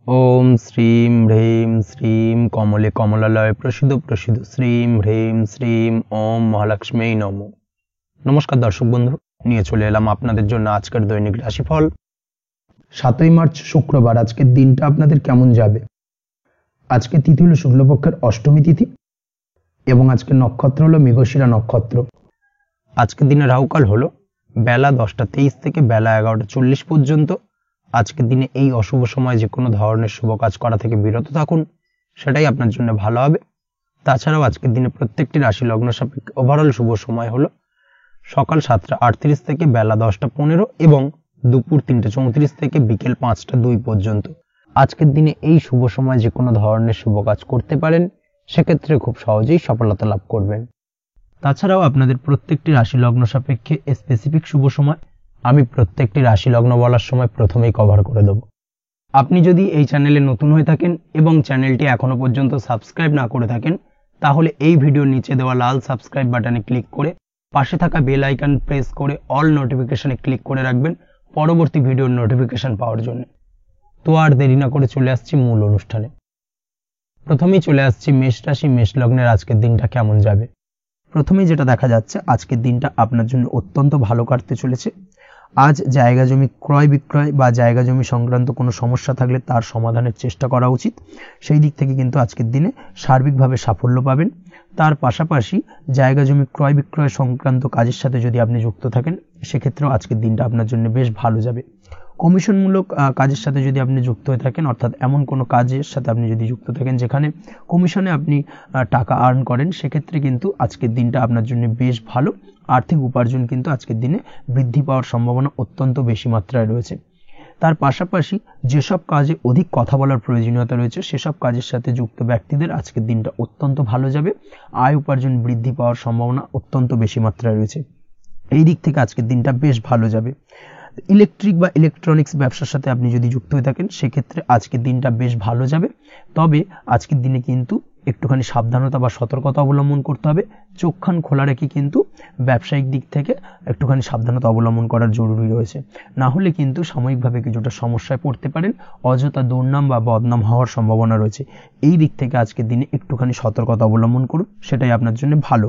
ओम श्रीं ह्रीं श्रीं कमले कमलालय प्रसिद्ध प्रसिद्ध श्रीं ह्रीं श्रीं ओम महालक्ष्मी नमो। नमस्कार दर्शक बंधु, নিয়ে চলে এলাম আপনাদের জন্য আজকের দৈনিক রাশিফল। 7ই মার্চ শুক্রবার আজকের দিনটা আপনাদের কেমন যাবে। আজকে তিথি হলো শুক্লপক্ষের অষ্টমী তিথি এবং আজকের নক্ষত্র হলো মৃগশিরা নক্ষত্র। আজকের দিনে রাহুকাল হলো বেলা 10টা 23 থেকে বেলা 11টা 40 পর্যন্ত। আজকের দিনে এই অশুভ সময় যে কোনো ধরনের শুভ কাজ করা থেকে বিরত থাকুন, সেটাই আপনার জন্য ভালো হবে। তাছাড়াও আজকের দিনে প্রত্যেকটি রাশি লগ্ন সাপেক্ষে ওভারঅল শুভ সময় হলো সকাল 7টা 38 থেকে বেলা 10টা 15 এবং দুপুর 3টা 34 থেকে বিকেল 5টা 2 পর্যন্ত। আজকের দিনে এই শুভ সময় যে কোনো ধরনের শুভ কাজ করতে পারেন, সেক্ষেত্রে খুব সহজেই সফলতা লাভ করবেন। তাছাড়াও আপনাদের প্রত্যেকটি রাশি লগ্ন সাপেক্ষে স্পেসিফিক শুভ সময় আমি প্রত্যেকটি রাশি লগ্ন বলার সময় প্রথমেই কভার করে দেব। আপনি যদি এই চ্যানেলে নতুন হয়ে থাকেন এবং চ্যানেলটি এখনো পর্যন্ত সাবস্ক্রাইব না করে থাকেন, তাহলে এই ভিডিওর নিচে দেওয়া লাল সাবস্ক্রাইব বাটনে ক্লিক করে পাশে থাকা বেল আইকন প্রেস করে অল নোটিফিকেশনে ক্লিক করে রাখবেন পরবর্তী ভিডিওর নোটিফিকেশন পাওয়ার জন্য। তো আর দেরি না করে চলে আসছি মূল অনুষ্ঠানে। প্রথমেই চলে আসছি মেষ রাশি মেষ লগ্নের আজকের দিনটা কেমন যাবে। প্রথমেই যেটা দেখা যাচ্ছে, আজকের দিনটা আপনার জন্য অত্যন্ত ভালো কাটতে চলেছে। আজ জায়গা জমি ক্রয় বিক্রয় বা জায়গা জমি সংক্রান্ত কোনো সমস্যা থাকলে তার সমাধানের চেষ্টা করা উচিত। সেই দিক থেকে কিন্তু আজকের দিনে সার্বিকভাবে সাফল্য পাবেন। তার পাশাপাশি জায়গা জমি ক্রয় বিক্রয় সংক্রান্ত কাজের সাথে যদি আপনি যুক্ত থাকেন, সেক্ষেত্রেও আজকের দিনটা আপনার জন্য বেশ ভালো যাবে। কমিশনমূলক কাজের সাথে যদি আপনি যুক্ত হয়ে থাকেন, অর্থাৎ এমন কোনো কাজের সাথে আপনি যদি যুক্ত থাকেন যেখানে কমিশনে আপনি টাকা আর্ন করেন, সেক্ষেত্রে কিন্তু আজকের দিনটা আপনার জন্য বেশ ভালো। আর্থিক উপার্জন কিন্তু আজকের দিনে বৃদ্ধি পাওয়ার সম্ভাবনা অত্যন্ত বেশি মাত্রায় রয়েছে। তার পাশাপাশি যেসব কাজে অধিক কথা বলার প্রয়োজনীয়তা রয়েছে, সেসব কাজের সাথে যুক্ত ব্যক্তিদের আজকের দিনটা অত্যন্ত ভালো যাবে। আয় উপার্জন বৃদ্ধি পাওয়ার সম্ভাবনা অত্যন্ত বেশি মাত্রায় রয়েছে। এই দিক থেকে আজকের দিনটা বেশ ভালো যাবে। ইলেকট্রিক বা ইলেকট্রনিক্স ব্যবসার সাথে আপনি যদি যুক্ত হয়ে থাকেন, সেক্ষেত্রে আজকের দিনটা বেশ ভালো যাবে। তবে আজকের দিনে কিন্তু একটুখানি সাবধানতা বা সতর্কতা অবলম্বন করতে হবে। চোখ কান খোলা রেখে কিন্তু ব্যবসায়িক দিক থেকে একটুখানি সাবধানতা অবলম্বন করার জরুরি রয়েছে। না হলে কিন্তু সাময়িকভাবে কিছুটা সমস্যায় পড়তে পারেন, অযথা দুর্নাম বা বদনাম হওয়ার সম্ভাবনা রয়েছে। এই দিক থেকে আজকের দিনে একটুখানি সতর্কতা অবলম্বন করুন, সেটাই আপনার জন্য ভালো।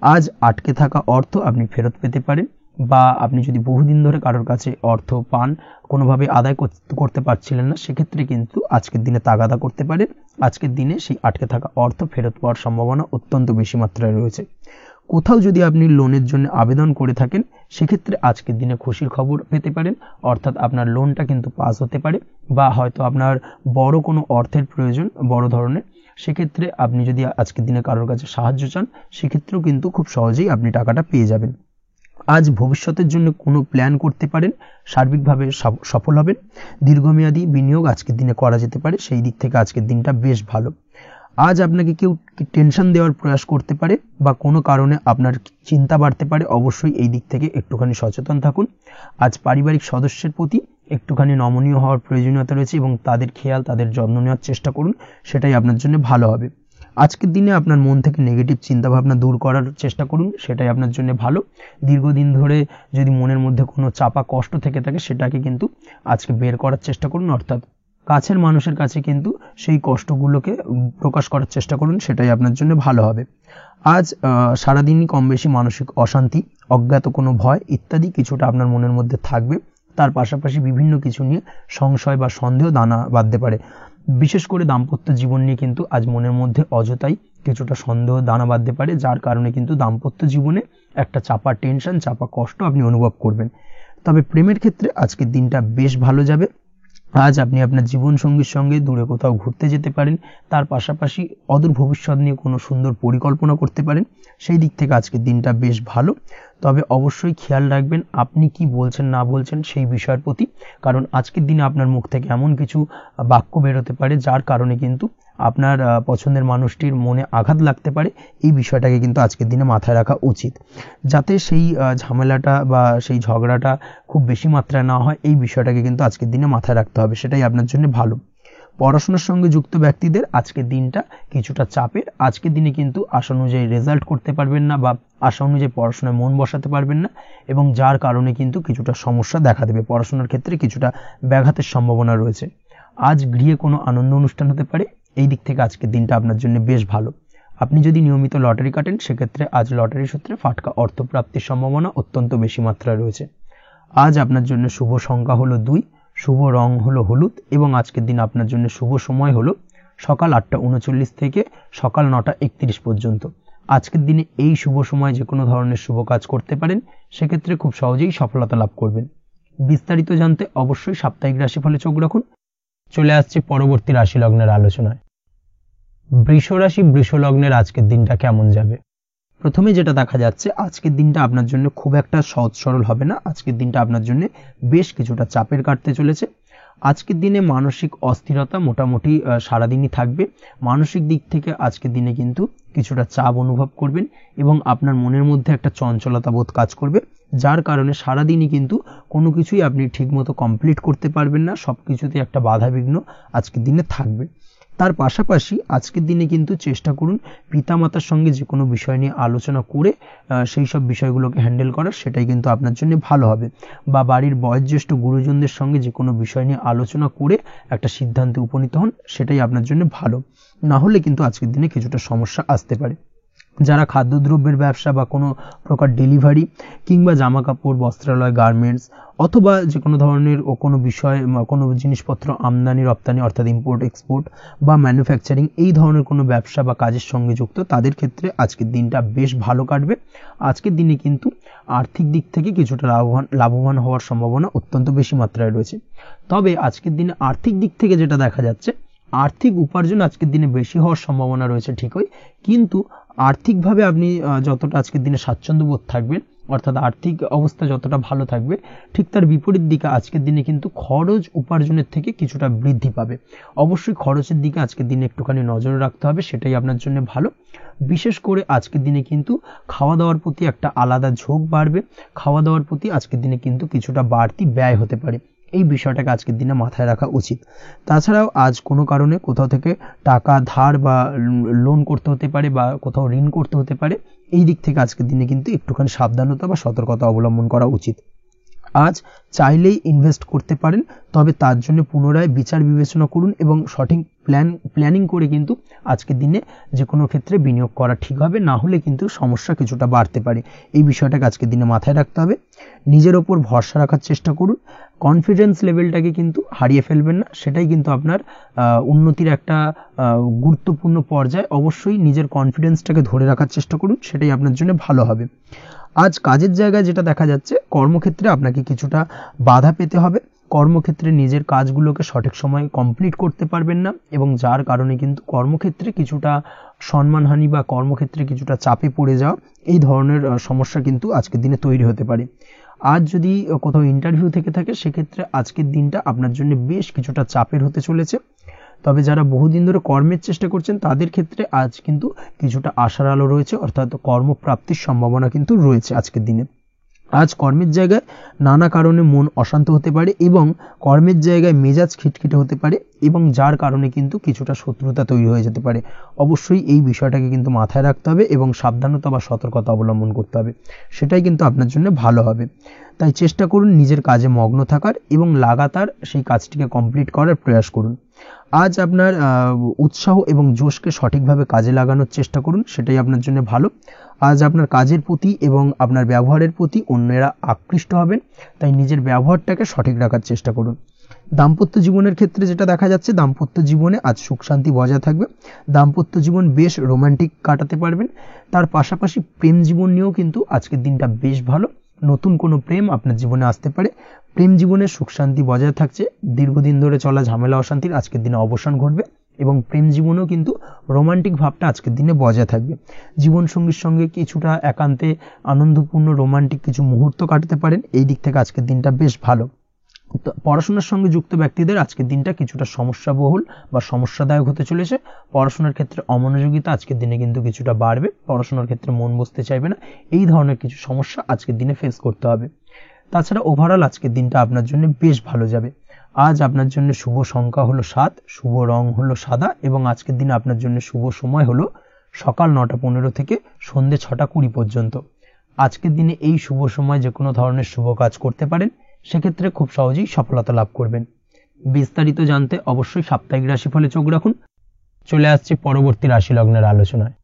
আজ আটকে থাকা অর্থ আপনি ফেরত পেতে পারেন, বা আপনি যদি বহুদিন ধরে কারোর কাছে অর্থ পান, কোনোভাবে আদায় করতে পারছিলেন না, সেক্ষেত্রে কিন্তু আজকের দিনে তাগাদা করতে পারেন। আজকের দিনে সেই আটকে থাকা অর্থ ফেরত পাওয়ার সম্ভাবনা অত্যন্ত বেশি মাত্রায় রয়েছে। কোথাও যদি আপনি লোনের জন্য আবেদন করে থাকেন, সেক্ষেত্রে আজকের দিনে খুশির খবর পেতে পারেন, অর্থাৎ আপনার লোনটা কিন্তু পাস হতে পারে। বা হয়তো আপনার বড় কোনো অর্থের প্রয়োজন, বড় ধরনের, সেক্ষেত্রে আপনি যদি আজকের দিনে কারোর কাছে সাহায্য চান, সেক্ষেত্রেও কিন্তু খুব সহজেই আপনি টাকাটা পেয়ে যাবেন। আজ ভবিষ্যতের জন্য কোনো প্ল্যান করতে পারেন, সার্বিকভাবে সফল হবেন। দীর্ঘমেয়াদী বিনিয়োগ আজকের দিনে করা যেতে পারে, সেই দিক থেকে আজকের দিনটা বেশ ভালো। আজ আপনাকে কেউ টেনশন দেওয়ার প্রয়াস করতে পারে বা কোনো কারণে আপনার চিন্তা বাড়তে পারে, অবশ্যই এই দিক থেকে একটুখানি সচেতন থাকুন। আজ পারিবারিক সদস্যের প্রতি একটুখানি নমনীয় হওয়ার প্রয়োজনীয়তা রয়েছে এবং তাদের খেয়াল, তাদের যত্ন নেওয়ার চেষ্টা করুন, সেটাই আপনার জন্য ভালো হবে। আজকের দিনে আপনার মন থেকে নেগেটিভ চিন্তাভাবনা দূর করার চেষ্টা করুন, সেটাই আপনার জন্য ভালো। দীর্ঘদিন ধরে যদি মনের মধ্যে কোনো চাপা কষ্ট থেকে থাকে, সেটাকে কিন্তু আজকে বের করার চেষ্টা করুন, অর্থাৎ কাছের মানুষের কাছে কিন্তু সেই কষ্টগুলোকে প্রকাশ করার চেষ্টা করুন, সেটাই আপনার জন্য ভালো হবে। আজ সারাদিনই কম বেশি মানসিক অশান্তি, অজ্ঞাত কোনো ভয় ইত্যাদি কিছুটা আপনার মনের মধ্যে থাকবে। তার পাশাপাশি বিভিন্ন কিছু নিয়ে সংশয় বা সন্দেহ দানা বাঁধতে পারে। বিশেষ করে দাম্পত্য জীবন নিয়ে কিন্তু আজ মনের মধ্যে অযথাই কিছুটা সন্দেহ দানা বাঁধতে পারে, যার কারণে কিন্তু দাম্পত্য জীবনে একটা চাপা টেনশন, চাপা কষ্ট আপনি অনুভব করবেন। তবে প্রেমের ক্ষেত্রে আজকের দিনটা বেশ ভালো যাবে। আজ আপনি আপনার জীবনসঙ্গীর সঙ্গে দূরে কোথাও ঘুরতে যেতে পারেন। তার পাশাপাশি অদূর ভবিষ্যৎ নিয়ে কোনো সুন্দর পরিকল্পনা করতে পারেন, সেই দিক থেকে আজকের দিনটা বেশ ভালো। তবে অবশ্যই খেয়াল রাখবেন আপনি কি বলছেন না বলছেন সেই বিষয়ের প্রতি, কারণ আজকের দিনে আপনার মুখ থেকে এমন কিছু বাক্য বেরোতে পারে যার কারণে কিন্তু আপনার পছন্দের মানুষটির মনে আঘাত লাগতে পারে। এই বিষয়টাকে কিন্তু আজকের দিনে মাথায় রাখা উচিত, যাতে সেই ঝামেলাটা বা সেই ঝগড়াটা খুব বেশি মাত্রায় না হয়। এই বিষয়টাকে কিন্তু আজকের দিনে মাথায় রাখতে হবে, সেটাই আপনার জন্য ভালো। পড়াশোনার সঙ্গে যুক্ত ব্যক্তিদের আজকের দিনটা কিছুটা চাপের। আজকের দিনে কিন্তু আশা অনুযায়ী রেজাল্ট করতে পারবেন না বা আশা অনুযায়ী পড়াশোনায় মন বসাতে পারবেন না, এবং যার কারণে কিন্তু কিছুটা সমস্যা দেখা দেবে। পড়াশোনার ক্ষেত্রে কিছুটা ব্যাঘাতের সম্ভাবনা রয়েছে। আজ গৃহে কোনো আনন্দ অনুষ্ঠান হতে পারে, এই দিক থেকে আজকের দিনটা আপনার জন্য বেশ ভালো। আপনি যদি নিয়মিত লটারি কাটেন সেক্ষেত্রে আজ লটারি সূত্রে ফাটকা অর্থপ্রাপ্তির সম্ভাবনা অত্যন্ত বেশি মাত্রায় রয়েছে। আজ আপনার জন্য শুভ সংখ্যা হলো 2, শুভ রং হলো হলুদ এবং আজকের দিন আপনার জন্য শুভ সময় হলো সকাল 8:39 থেকে সকাল 9:31 পর্যন্ত। আজকের দিনে এই শুভ সময় যে কোনো ধরনের শুভ কাজ করতে পারেন, সেক্ষেত্রে খুব সহজেই সফলতা লাভ করবেন। বিস্তারিত জানতে অবশ্যই সাপ্তাহিক রাশিফলে চোখ রাখুন। চলে আসছে পরবর্তী রাশি লগ্নের আলোচনায়। বৃষ রাশি বৃষ লগ্নের আজকের দিনটা কেমন যাবে? প্রথমে যেটা দেখা যাচ্ছে, আজকের দিনটা আপনার জন্য খুব একটা সহজ সরল হবে না। আজকের দিনটা আপনার জন্য বেশ কিছুটা চাপের কাটতে চলেছে। আজকের দিনে মানসিক অস্থিরতা মোটামুটি সারাদিনই থাকবে। মানসিক দিক থেকে আজকের দিনে কিন্তু কিছুটা চাপ অনুভব করবেন এবং আপনার মনের মধ্যে একটা চঞ্চলতা বোধ কাজ করবে, যার কারণে সারাদিনই কিন্তু কোনো কিছুই আপনি ঠিকমতো কমপ্লিট করতে পারবেন না। সব কিছুতে একটা বাধা বিঘ্ন আজকের দিনে থাকবে। তার পাশাপাশি আজকের দিনে কিন্তু চেষ্টা করুন পিতামাতার সঙ্গে যে কোনো বিষয় নিয়ে আলোচনা করে সেই সব বিষয়গুলোকে হ্যান্ডেল করার, সেটাই কিন্তু আপনার জন্য ভালো হবে। বা বাড়ির বয়োজ্যেষ্ঠ গুরুজনদের সঙ্গে যে কোনো বিষয় নিয়ে আলোচনা করে একটা সিদ্ধান্তে উপনীত হন, সেটাই আপনার জন্য ভালো। না হলে কিন্তু আজকের দিনে কিছুটা সমস্যা আসতে পারে। যারা খাদ্যদ্রব্যের ব্যবসা বা কোনো প্রকার ডেলিভারি কিংবা জামা কাপড়, বস্ত্রালয়, গার্মেন্টস অথবা যে কোনো ধরনের কোনো বিষয় কোনো জিনিসপত্র আমদানি রপ্তানি অর্থাৎ ইম্পোর্ট এক্সপোর্ট বা ম্যানুফ্যাকচারিং এই ধরনের কোনো ব্যবসা বা কাজের সঙ্গে যুক্ত, তাদের ক্ষেত্রে আজকের দিনটা বেশ ভালো কাটবে। আজকের দিনে কিন্তু আর্থিক দিক থেকে কিছুটা লাভবান হওয়ার সম্ভাবনা অত্যন্ত বেশি মাত্রায় রয়েছে। তবে আজকের দিনে আর্থিক দিক থেকে যেটা দেখা যাচ্ছে, আর্থিক উপার্জন আজকের দিনে বেশি হওয়ার সম্ভাবনা রয়েছে ঠিকই, কিন্তু আর্থিকভাবে আপনি যতটা আজকের দিনে স্বাচ্ছন্দ্য বোধ থাকবেন, অর্থাৎ আর্থিক অবস্থা যতটা ভালো থাকবে, ঠিক তার বিপরীত দিকে আজকের দিনে কিন্তু খরচ উপার্জনের থেকে কিছুটা বৃদ্ধি পাবে। অবশ্যই খরচের দিকে আজকের দিনে একটুখানি নজর রাখতে হবে, সেটাই আপনার জন্য ভালো। বিশেষ করে আজকের দিনে কিন্তু খাওয়া দাওয়ার প্রতি একটা আলাদা ঝোঁক বাড়বে। খাওয়া দাওয়ার প্রতি আজকের দিনে কিন্তু কিছুটা বাড়তি ব্যয় হতে পারে, এই বিষয়টাকে আজকের দিনে মাথায় রাখা উচিত। তাছাড়াও আজ কোনো কারণে কোথাও থেকে টাকা ধার বা লোন করতে হতে পারে বা কোথাও ঋণ করতে হতে পারে, এই দিক থেকে আজকের দিনে কিন্তু একটুখানি সাবধানতা বা সতর্কতা অবলম্বন করা উচিত। আজ চাইলেই ইনভেস্ট করতে পারেন, তবে তার জন্য পুনরায় বিচার বিবেচনা করুন এবং সঠিক প্ল্যানিং করে কিন্তু আজকের দিনে যে কোনো ক্ষেত্রে বিনিয়োগ করা ঠিক হবে। না হলে কিন্তু সমস্যা কিছুটা বাড়তে পারে, এই বিষয়টাকে আজকের দিনে মাথায় রাখতে হবে। নিজের ওপর ভরসা রাখার চেষ্টা করুন, কনফিডেন্স লেভেলটাকে কিন্তু হারিয়ে ফেলবেন না, সেটাই কিন্তু আপনার উন্নতির একটা গুরুত্বপূর্ণ পর্যায়। অবশ্যই নিজের কনফিডেন্সটাকে ধরে রাখার চেষ্টা করুন, সেটাই আপনার জন্য ভালো হবে। আজ কাজের জায়গায় যেটা দেখা যাচ্ছে, কর্মক্ষেত্রে আপনাকে কিছুটা বাধা পেতে হবে। কর্মক্ষেত্রে নিজের কাজগুলোকে সঠিক সময়ে কমপ্লিট করতে পারবেন না এবং যার কারণে কিন্তু কর্মক্ষেত্রে কিছুটা সম্মানহানি বা কর্মক্ষেত্রে কিছুটা চাপে পড়ে যাওয়া, এই ধরনের সমস্যা কিন্তু আজকের দিনে তৈরি হতে পারে। আজ যদি কোথাও ইন্টারভিউ থেকে থাকে, সেক্ষেত্রে আজকের দিনটা আপনার জন্য বেশ কিছুটা চাপের হতে চলেছে। তবে যারা বহুদিন ধরে কর্মের চেষ্টা করছেন, তাদের ক্ষেত্রে আজ কিন্তু কিছুটা আশার আলো রয়েছে, অর্থাৎ কর্মপ্রাপ্তির সম্ভাবনা কিন্তু রয়েছে আজকের দিনে। আজ কর্মের জায়গায় নানা কারণে মন অশান্ত হতে পারে এবং কর্মের জায়গায় মেজাজ খিটখিটে হতে পারে এবং যার কারণে কিন্তু কিছুটা শত্রুতা তৈরি হয়ে যেতে পারে। অবশ্যই এই বিষয়টাকে কিন্তু মাথায় রাখতে হবে এবং সাবধানতা বা সতর্কতা অবলম্বন করতে হবে, সেটাই কিন্তু আপনার জন্য ভালো হবে। তাই চেষ্টা করুন নিজের কাজে মগ্ন থাকার এবং লাগাতার সেই কাজটিকে কমপ্লিট করার প্রয়াস করুন। আজ আপনার উৎসাহ এবং জোশকে সঠিকভাবে কাজে লাগানোর চেষ্টা করুন, সেটাই আপনার জন্য ভালো। আজ আপনার কাজের প্রতি এবং আপনার ব্যবহারের প্রতি অন্যেরা আকৃষ্ট হবেন, তাই নিজের ব্যবহারটাকে সঠিক রাখার চেষ্টা করুন। দাম্পত্য জীবনের ক্ষেত্রে যেটা দেখা যাচ্ছে, দাম্পত্য জীবনে আজ সুখ শান্তি বজায় থাকবে। দাম্পত্য জীবন বেশ রোমান্টিক কাটাতে পারবেন। তার পাশাপাশি প্রেম জীবন নিয়েও কিন্তু আজকের দিনটা বেশ ভালো। নতুন কোনো প্রেম আপনার জীবনে আসতে পারে। প্রেম জীবনে সুখ শান্তি বজায় থাকছে। দীর্ঘদিন ধরে চলা ঝামেলা অশান্তির আজকের দিনে অবসান ঘটবে এবং প্রেম জীবনেও কিন্তু রোমান্টিক ভাবটা আজকের দিনে বজায় থাকবে। জীবনসঙ্গীর সঙ্গে কিছুটা একান্তে আনন্দপূর্ণ রোমান্টিক কিছু মুহূর্ত কাটাতে পারেন, এই দিক থেকে আজকের দিনটা বেশ ভালো। পড়াশোনার সঙ্গে যুক্ত ব্যক্তিদের আজকের দিনটা কিছুটা সমস্যাবহুল বা সমস্যাদায়ক হতে চলেছে। পড়াশোনার ক্ষেত্রে অমনোযোগিতা আজকের দিনে কিন্তু কিছুটা বাড়বে, পড়াশোনার ক্ষেত্রে মন বসতে চাইবে না, এই ধরনের কিছু সমস্যা আজকের দিনে ফেস করতে হবে। তাছাড়া ওভারঅল আজকের দিনটা আপনার জন্য বেশ ভালো যাবে। আজ আপনার জন্য শুভ সংখ্যা হলো 7, শুভ রং হলো সাদা এবং আজকের দিনে আপনার জন্য শুভ সময় হলো সকাল 9:15 থেকে সন্ধ্যে 6:20 পর্যন্ত। আজকের দিনে এই শুভ সময় যে কোনো ধরনের শুভ কাজ করতে পারেন, সেক্ষেত্রে খুব সহজেই সফলতা লাভ করবেন। বিস্তারিত জানতে অবশ্যই সাপ্তাহিক রাশিফলে চোখ রাখুন। চলে আসছি পরবর্তী রাশি লগ্নের আলোচনায়।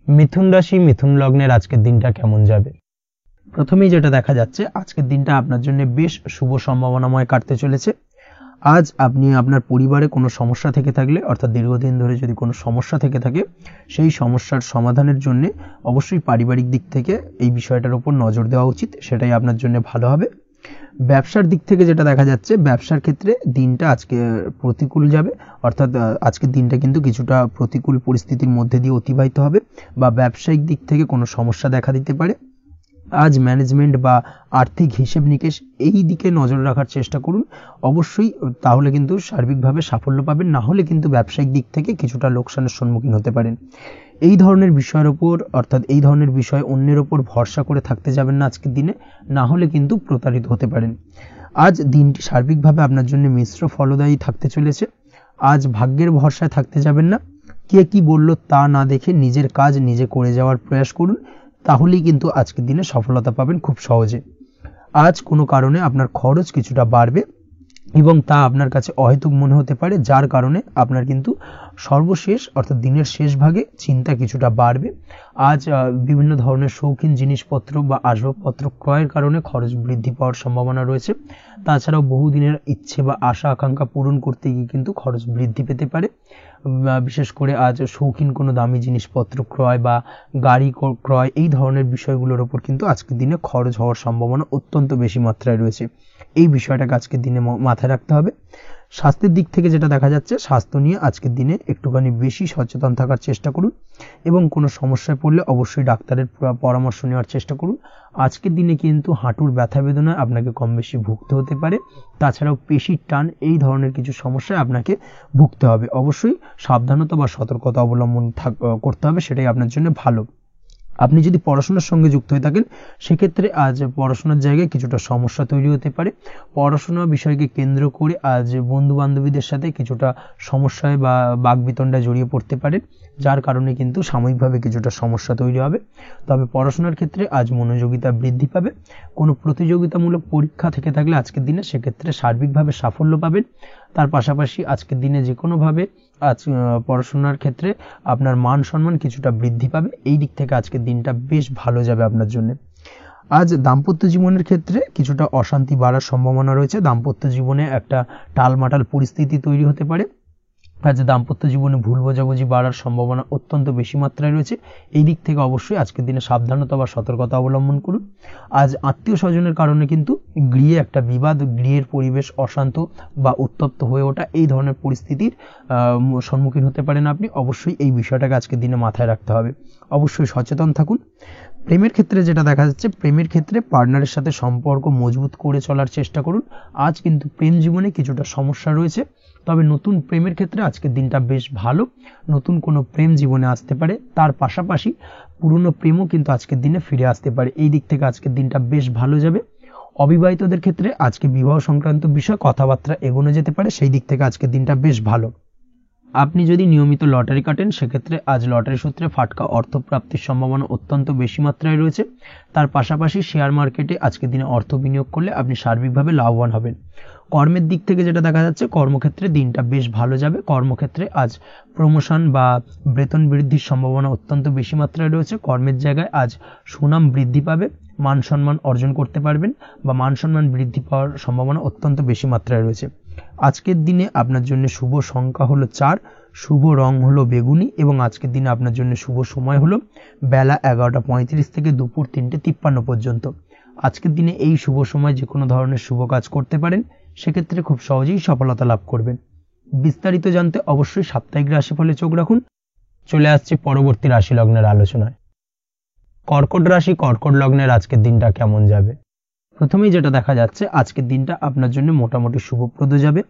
মিথুন রাশি, মিথুন লগ্নের আজকের দিনটা কেমন যাবে? প্রথমেই যেটা দেখা যাচ্ছে, আজকের দিনটা আপনার জন্য বেশ শুভ সম্ভাবনাময় কাটতে চলেছে। আজ আপনি আপনার পরিবারে কোনো সমস্যা থেকে থাকলে, অর্থাৎ দীর্ঘদিন ধরে যদি কোনো সমস্যা থেকে থাকে, সেই সমস্যার সমাধানের জন্য অবশ্যই পারিবারিক দিক থেকে এই বিষয়টার উপর নজর দেওয়া উচিত, সেটাই আপনার জন্য ভালো হবে। ব্যবসার দিক থেকে যেটা দেখা যাচ্ছে, ব্যবসার ক্ষেত্রে দিনটা আজকে প্রতিকূল যাবে, অর্থাৎ আজকের দিনটা কিন্তু কিছুটা প্রতিকূল পরিস্থিতির মধ্যে দিয়ে অতিবাহিত হবে, বা ব্যবসায়িক দিক থেকে কোনো সমস্যা দেখা দিতে পারে। আজ ম্যানেজমেন্ট বা আর্থিক হিসেব নিকেশ এই দিকে নজর রাখার চেষ্টা করুন অবশ্যই, তাহলে কিন্তু সার্বিকভাবে সাফল্য পাবেন। না হলে কিন্তু ব্যবসায়িক দিক থেকে কিছুটা লোকসানের সম্মুখীন হতে পারেন। এই ধরনের বিষয়ের ওপর, অর্থাৎ এই ধরনের বিষয় অন্যের ওপর ভরসা করে থাকতে যাবেন না আজকের দিনে, না হলে কিন্তু প্রতারিত হতে পারেন। আজ দিনটি সার্বিকভাবে আপনার জন্য মিশ্র ফলদায়ী থাকতে চলেছে। আজ ভাগ্যের ভরসায় থাকতে যাবেন না। কে কি বলল তা না দেখে নিজের কাজ নিজে করে যাওয়ার প্রয়াস করুন, তাহলেই কিন্তু আজকের দিনে সফলতা পাবেন খুব সহজে। আজ কোনো কারণে আপনার খরচ কিছুটা বাড়বে এবং তা আপনার কাছে অহেতুক মনে হতে পারে, যার কারণে আপনার কিন্তু সর্বশেষ অর্থাৎ দিনের শেষ ভাগে চিন্তা কিছুটা বাড়বে। আজ বিভিন্ন ধরনের শৌখিন জিনিসপত্র বা আসবাবপত্র ক্রয়ের কারণে খরচ বৃদ্ধি পাওয়ার সম্ভাবনা রয়েছে। তাছাড়াও বহুদিনের ইচ্ছে বা আশা আকাঙ্ক্ষা পূরণ করতে গিয়ে কিন্তু খরচ বৃদ্ধি পেতে পারে। বিশেষ করে আজ শৌখিন কোনো দামি জিনিসপত্র ক্রয় বা গাড়ি ক্রয় এই ধরনের বিষয়গুলোর ওপর কিন্তু আজকের দিনে খরচ হওয়ার সম্ভাবনা অত্যন্ত বেশি মাত্রায় রয়েছে। এই বিষয়টাকে আজকের দিনে মাথায় রাখতে হবে। স্বাস্থ্যের দিক থেকে যেটা দেখা যাচ্ছে, স্বাস্থ্য নিয়ে আজকের দিনে একটুখানি বেশি সচেতন থাকার চেষ্টা করুন এবং কোনো সমস্যায় পড়লে অবশ্যই ডাক্তারের পরামর্শ নেওয়ার চেষ্টা করুন। আজকের দিনে কিন্তু হাঁটুর ব্যথা বেদনায় আপনাকে কম বেশি ভুগতে হতে পারে। তাছাড়াও পেশির টান এই ধরনের কিছু সমস্যায় আপনাকে ভুগতে হবে। অবশ্যই সাবধানতা বা সতর্কতা অবলম্বন করতে হবে, সেটাই আপনার জন্য ভালো। আপনি যদি পড়াশোনার সঙ্গে যুক্ত হয়ে থাকেন, সেক্ষেত্রে আজ পড়াশোনার জায়গায় কিছুটা সমস্যা তৈরি হতে পারে। পড়াশোনা বিষয়কে কেন্দ্র করে আজ বন্ধু বান্ধবীদের সাথে কিছুটা সমস্যায় বা বাকবিতণ্ডায় জড়িয়ে পড়তে পারে, যার কারণে কিন্তু সাময়িকভাবে কিছুটা সমস্যা তৈরি হবে। তবে পড়াশোনার ক্ষেত্রে আজ মনোযোগিতা বৃদ্ধি পাবে। কোনো প্রতিযোগিতামূলক পরীক্ষা থেকে থাকলে আজকের দিনে সেক্ষেত্রে সার্বিকভাবে সাফল্য পাবেন। তার পাশাপাশি আজকের দিনে যে কোনোভাবে আজ পড়াশোনার ক্ষেত্রে আপনার মান সম্মান কিছুটা বৃদ্ধি পাবে। এই দিক থেকে আজকের দিনটা বেশ ভালো যাবে আপনার জন্য। আজ দাম্পত্য জীবনের ক্ষেত্রে কিছুটা অশান্তি বাড়ার সম্ভাবনা রয়েছে। দাম্পত্য জীবনে একটা টালমাটাল পরিস্থিতি তৈরি হতে পারে। আজ দাম্পত্য জীবনে ভুল বোঝাবুঝি বাড়ার সম্ভাবনা অত্যন্ত বেশি মাত্রায় রয়েছে। এই দিক থেকে অবশ্যই আজকের দিনে সাবধানতা বা সতর্কতা অবলম্বন করুন। আজ আত্মীয় স্বজনের কারণে কিন্তু গৃহে একটা বিবাদ, গৃহের পরিবেশ অশান্ত বা উত্তপ্ত হয়ে ওঠা এই ধরনের পরিস্থিতির সম্মুখীন হতে পারেন আপনি। অবশ্যই এই বিষয়টাকে আজকের দিনে মাথায় রাখতে হবে। অবশ্যই সচেতন থাকুন। প্রেমের ক্ষেত্রে যেটা দেখা যাচ্ছে, প্রেমের ক্ষেত্রে পার্টনারের সাথে সম্পর্ক মজবুত করে চলার চেষ্টা করুন। আজ কিন্তু প্রেম জীবনে কিছুটা সমস্যা রয়েছে, তবে নতুন প্রেমের ক্ষেত্রে আজকের দিনটা বেশ ভালো। নতুন কোনো প্রেম জীবনে আসতে পারে, তার পাশাপাশি পুরনো প্রেমও কিন্তু আজকের দিনে ফিরে আসতে পারে। এই দিক থেকে আজকের দিনটা বেশ ভালো যাবে। অবিবাহিতদের ক্ষেত্রে আজকে বিবাহ সংক্রান্ত বিষয় কথাবার্তা এগোনো যেতে পারে, সেই দিক থেকে আজকের দিনটা বেশ ভালো। আপনি যদি নিয়মিত লটারি কাটেন, সেক্ষেত্রে আজ লটারি সূত্রে ফাটকা অর্থপ্রাপ্তির সম্ভাবনা অত্যন্ত বেশি মাত্রায় রয়েছে। তার পাশাপাশি শেয়ার মার্কেটে আজকের দিনে অর্থ বিনিয়োগ করলে আপনি সার্বিকভাবে লাভবান হবেন। কর্মের দিক থেকে যেটা দেখা যাচ্ছে, কর্মক্ষেত্রে দিনটা বেশ ভালো যাবে। কর্মক্ষেত্রে আজ প্রমোশন বা বেতন বৃদ্ধির সম্ভাবনা অত্যন্ত বেশি মাত্রায় রয়েছে। কর্মের জায়গায় আজ সুনাম বৃদ্ধি পাবে, মান সম্মান অর্জন করতে পারবেন বা মান সম্মান বৃদ্ধি পাওয়ার সম্ভাবনা অত্যন্ত বেশি মাত্রায় রয়েছে। আজকের দিনে আপনার জন্য শুভ সংখ্যা হলো 4, শুভ রং হলো বেগুনি এবং আজকের দিনে আপনার জন্য শুভ সময় হলো বেলা 11:35 থেকে দুপুর 3:53 পর্যন্ত। আজকের দিনে এই শুভ সময় যে কোনো ধরনের শুভ কাজ করতে পারেন, সেক্ষেত্রে খুব সহজেই সফলতা লাভ করবেন। বিস্তারিত জানতে অবশ্যই সাপ্তাহিক রাশিফলে চোখ রাখুন। চলে আসছি পরবর্তী রাশি লগ্নের আলোচনায়। কর্কট রাশি, কর্কট লগ্নের আজকের দিনটা কেমন যাবে? প্রথমেই যেটা দেখা যাচ্ছে, আজকের দিনটা আপনার জন্য মোটামুটি শুভপ্রদ যাবে।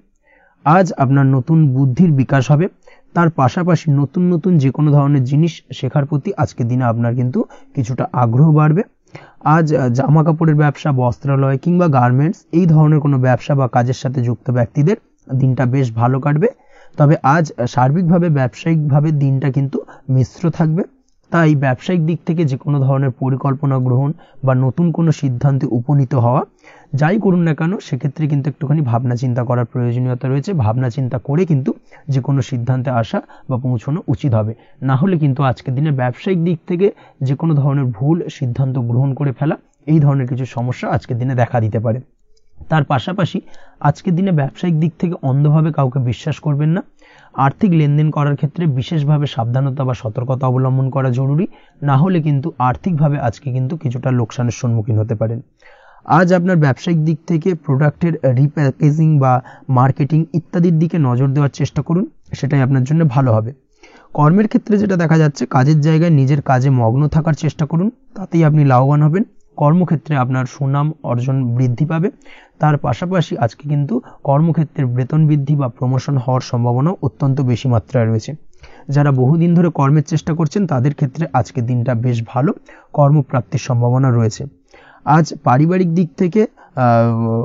আজ আপনার নতুন বুদ্ধির বিকাশ হবে। তার পাশাপাশি নতুন নতুন যে কোনো ধরনের জিনিস শেখার প্রতি আজকের দিনে আপনার কিন্তু কিছুটা আগ্রহ বাড়বে। আজ জামা কাপড়ের ব্যবসা, বস্ত্রালয় কিংবা গার্মেন্টস এই ধরনের কোনো ব্যবসা বা কাজের সাথে যুক্ত ব্যক্তিদের দিনটা বেশ ভালো কাটবে। তবে আজ সার্বিকভাবে ব্যবসায়িকভাবে দিনটা কিন্তু মিশ্র থাকবে। তাই ব্যবসায়িক দিক থেকে যে কোনো ধরনের পরিকল্পনা গ্রহণ বা নতুন কোনো সিদ্ধান্তে উপনীত হওয়া যাই করুন না কেন সেক্ষেত্রে কিন্তু একটুখানি ভাবনা চিন্তা করার প্রয়োজনীয়তা রয়েছে। ভাবনা চিন্তা করে কিন্তু যে কোনো সিদ্ধান্তে আসা বা পৌঁছানো উচিত হবে, না হলে কিন্তু আজকের দিনে ব্যবসায়িক দিক থেকে যে কোনো ধরনের ভুল সিদ্ধান্ত গ্রহণ করে ফেলা এই ধরনের কিছু সমস্যা আজকের দিনে দেখা দিতে পারে। তার পাশাপাশি আজকের দিনে ব্যবসায়িক দিক থেকে অন্ধভাবে কাউকে বিশ্বাস করবেন না। আর্থিক লেনদেন করার ক্ষেত্রে বিশেষভাবে সাবধানতা বা সতর্কতা অবলম্বন করা জরুরি, না হলে কিন্তু আর্থিকভাবে আজকে কিন্তু কিছুটা লোকসানের সম্মুখীন হতে পারেন। আজ আপনার ব্যবসায়িক দিক থেকে প্রোডাক্টের রিপ্যাকেজিং বা মার্কেটিং ইত্যাদির দিকে নজর দেওয়ার চেষ্টা করুন, সেটাই আপনার জন্য ভালো হবে। কর্মের ক্ষেত্রে যেটা দেখা যাচ্ছে, কাজের জায়গায় নিজের কাজে মগ্ন থাকার চেষ্টা করুন, তাতেই আপনি লাভবান হবেন। কর্মক্ষেত্রে আপনার সুনাম অর্জন বৃদ্ধি পাবে। তার পাশাপাশি আজকে কিন্তু কর্মক্ষেত্রের বেতন বৃদ্ধি বা প্রমোশন হওয়ার সম্ভাবনা অত্যন্ত বেশি মাত্রায় রয়েছে। যারা বহুদিন ধরে কর্মের চেষ্টা করছেন তাদের ক্ষেত্রে আজকের দিনটা বেশ ভালো, কর্মপ্রাপ্তির সম্ভাবনা রয়েছে। আজ পারিবারিক দিক থেকে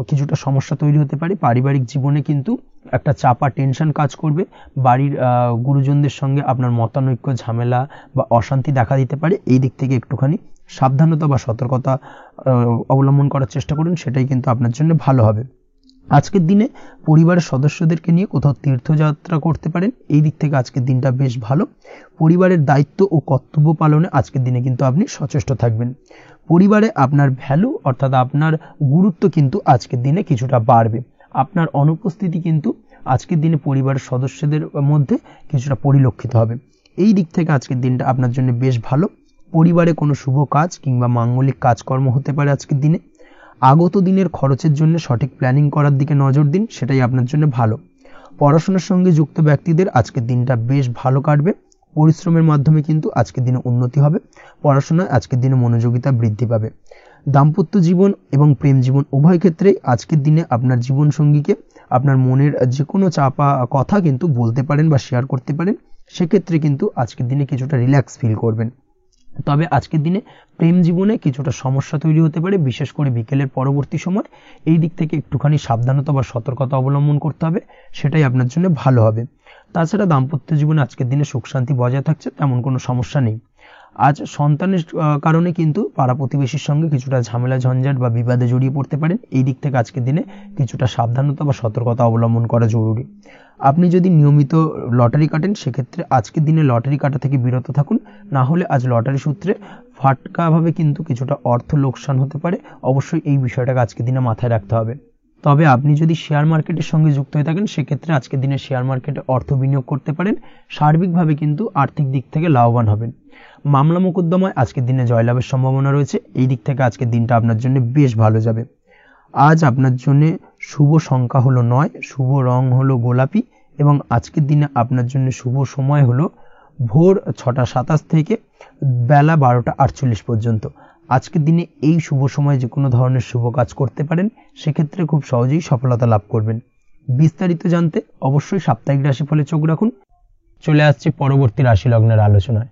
কিছুটা সমস্যা তৈরি হতে পারে। পারিবারিক জীবনে কিন্তু একটা চাপা টেনশন কাজ করবে। বাড়ির গুরুজনদের সঙ্গে আপনার মতানৈক্য, ঝামেলা বা অশান্তি দেখা দিতে পারে। এই দিক থেকে একটুখানি সাবধানতা বা সতর্কতা অবলম্বন করার চেষ্টা করুন, সেটাই কিন্তু আপনার জন্য ভালো হবে। আজকের দিনে পরিবারের সদস্যদেরকে নিয়ে কোথাও তীর্থযাত্রা করতে পারেন, এই দিক থেকে আজকের দিনটা বেশ ভালো। পরিবারের দায়িত্ব ও কর্তব্য পালনে আজকের দিনে কিন্তু আপনি সচেষ্ট থাকবেন। পরিবারে আপনার ভ্যালু অর্থাৎ আপনার গুরুত্ব কিন্তু আজকের দিনে কিছুটা বাড়বে। আপনার অনুপস্থিতি কিন্তু আজকের দিনে পরিবারের সদস্যদের মধ্যে কিছুটা পরিলক্ষিত হবে। এই দিক থেকে আজকের দিনটা আপনার জন্য বেশ ভালো। পরিবারে কোনো শুভ কাজ কিংবা মাঙ্গলিক কাজকর্ম হতে পারে আজকের দিনে। আগত দিনের খরচের জন্য সঠিক প্ল্যানিং করার দিকে নজর দিন, সেটাই আপনার জন্য ভালো। পড়াশোনার সঙ্গে যুক্ত ব্যক্তিদের আজকের দিনটা বেশ ভালো কাটবে। পরিশ্রমের মাধ্যমে কিন্তু আজকের দিনে উন্নতি হবে। পড়াশোনায় আজকের দিনে মনোযোগিতা বৃদ্ধি পাবে। দাম্পত্য জীবন এবং প্রেম জীবন উভয় ক্ষেত্রেই আজকের দিনে আপনার জীবনসঙ্গীকে আপনার মনের যে কোনো চাপা কথা কিন্তু বলতে পারেন বা শেয়ার করতে পারেন। সেক্ষেত্রে কিন্তু আজকের দিনে কিছুটা রিল্যাক্স ফিল করবেন। তবে আজকের দিনে প্রেম জীবনে কিছুটা সমস্যা তৈরি হতে পারে, বিশেষ করে বিকেলের পরবর্তী সময়। এই দিক থেকে একটুখানি সাবধানতা বা সতর্কতা অবলম্বন করতে হবে, সেটাই আপনার জন্য ভালো হবে। তাছাড়া দাম্পত্য জীবনে আজকের দিনে সুখ শান্তি বজায় থাকছে, তেমন কোনো সমস্যা নেই। আজ সন্তানের কারণে কিন্তু পাড়া প্রতিবেশীর সঙ্গে কিছুটা ঝামেলা ঝঞ্ঝাট বা বিবাদে জড়িয়ে পড়তে পারেন। এই দিক থেকে আজকের দিনে কিছুটা সাবধানতা বা সতর্কতা অবলম্বন করা জরুরি। আপনি যদি নিয়মিত লটারি কাটেন সেক্ষেত্রে আজকের দিনে লটারি কাটা থেকে বিরত থাকুন, না হলে আজ লটারি সূত্রে ফাটকাভাবে কিন্তু কিছুটা অর্থ লোকসান হতে পারে। অবশ্যই এই বিষয়টাকে আজকের দিনে মাথায় রাখতে হবে। তবে আপনি যদি শেয়ার মার্কেটের সঙ্গে যুক্ত হয়ে থাকেন সেক্ষেত্রে আজকের দিনে শেয়ার মার্কেটে অর্থ বিনিয়োগ করতে পারেন। সার্বিকভাবে কিন্তু আর্থিক দিক থেকে লাভবান হবেন। মামলা মোকদ্দমায় আজকের দিনে জয়লাভের সম্ভাবনা রয়েছে। এই দিক থেকে আজকের দিনটা আপনার জন্য বেশ ভালো যাবে। আজ আপনার জন্য শুভ সংখ্যা হলো 9, শুভ রং হলো গোলাপি এবং আজকের দিনে আপনার জন্য শুভ সময় হলো ভোর 6টা 27 থেকে বেলা 12টা 48 পর্যন্ত। আজকের দিনে এই শুভ সময়ে যে কোনো ধরনের শুভ কাজ করতে পারেন, সেক্ষেত্রে খুব সহজেই সফলতা লাভ করবেন। বিস্তারিত জানতে অবশ্যই সাপ্তাহিক রাশিফলে চোখ রাখুন। চলে আসছে পরবর্তী রাশি লগ্নের আলোচনায়।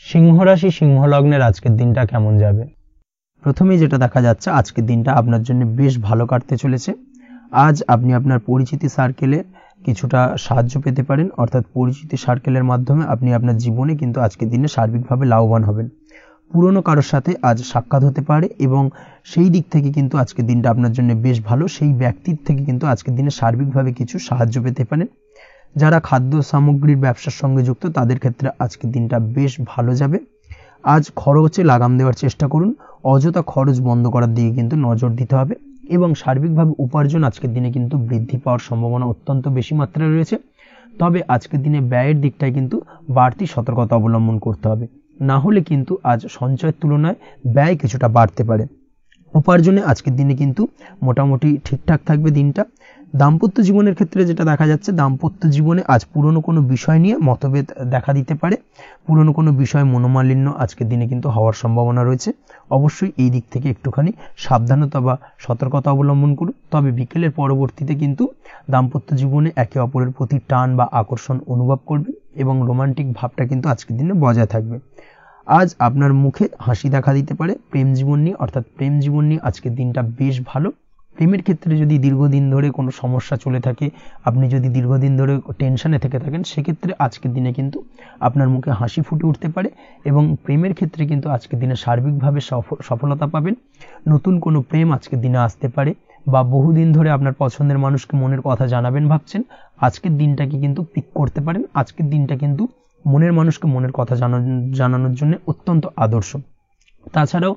সিংহ রাশি, সিংহ লগ্নের আজকের দিনটা কেমন যাবে? প্রথমেই যেটা দেখা যাচ্ছে, আজকের দিনটা আপনার জন্য বেশ ভালো কাটতে চলেছে। আজ আপনি আপনার পরিচিতি সার্কেলে কিছুটা সাহায্য পেতে পারেন, অর্থাৎ পরিচিতি সার্কেলের মাধ্যমে আপনি আপনার জীবনে কিন্তু আজকের দিনে সার্বিকভাবে লাভবান হবেন। পুরনো কারোর সাথে আজ সাক্ষাৎ হতে পারে এবং সেই দিক থেকে কিন্তু আজকের দিনটা আপনার জন্য বেশ ভালো। সেই ব্যক্তির থেকে কিন্তু আজকের দিনে সার্বিকভাবে কিছু সাহায্য পেতে পারেন। যারা খাদ্য সামগ্রীর ব্যবসার সঙ্গে যুক্ত তাদের ক্ষেত্রে আজকের দিনটা বেশ ভালো যাবে। আজ খরচে লাগাম দেওয়ার চেষ্টা করুন, অযথা খরচ বন্ধ করার দিকে কিন্তু নজর দিতে হবে এবং সার্বিকভাবে উপার্জন আজকের দিনে কিন্তু বৃদ্ধি পাওয়ার সম্ভাবনা অত্যন্ত বেশি মাত্রায় রয়েছে। তবে আজকের দিনে ব্যয়ের দিকটায় কিন্তু বাড়তি সতর্কতা অবলম্বন করতে হবে, না হলে কিন্তু আজ সঞ্চয়ের তুলনায় ব্যয় কিছুটা বাড়তে পারে। উপার্জনে আজকের দিনে কিন্তু মোটামুটি ঠিকঠাক থাকবে দিনটা। দাম্পত্য জীবনের ক্ষেত্রে যেটা দেখা যাচ্ছে, দাম্পত্য জীবনে আজ পুরনো কোনো বিষয় নিয়ে মতভেদ দেখা দিতে পারে। পুরনো কোনো বিষয় মনোমালিন্য আজকের দিনে কিন্তু হওয়ার সম্ভাবনা রয়েছে। অবশ্যই এই দিক থেকে একটুখানি সাবধানতা বা সতর্কতা অবলম্বন করুন। তবে বিকেলের পরবর্তীতে কিন্তু দাম্পত্য জীবনে একে অপরের প্রতি টান বা আকর্ষণ অনুভব করবেন এবং রোমান্টিক ভাবটা কিন্তু আজকের দিনে বজায় থাকবে। আজ আপনার মুখে হাসি দেখা দিতে পারে। প্রেম জীবন নিয়ে অর্থাৎ প্রেম জীবন নিয়ে আজকের দিনটা বেশ ভালো। প্রেমের ক্ষেত্রে যদি দীর্ঘদিন ধরে কোনো সমস্যা চলে থাকে, আপনি যদি দীর্ঘদিন ধরে টেনশনে থেকে থাকেন, সেক্ষেত্রে আজকের দিনে কিন্তু আপনার মুখে হাসি ফুটে উঠতে পারে এবং প্রেমের ক্ষেত্রে কিন্তু আজকের দিনে সার্বিকভাবে সফলতা পাবেন। নতুন কোনো প্রেম আজকের দিনে আসতে পারে, বা বহুদিন ধরে আপনার পছন্দের মানুষকে মনের কথা জানাবেন ভাবছেন, আজকের দিনটাকে কিন্তু পিক করতে পারেন। আজকের দিনটা কিন্তু মনের মানুষকে মনের কথা জানানোর জন্য অত্যন্ত আদর্শ। তাছাড়াও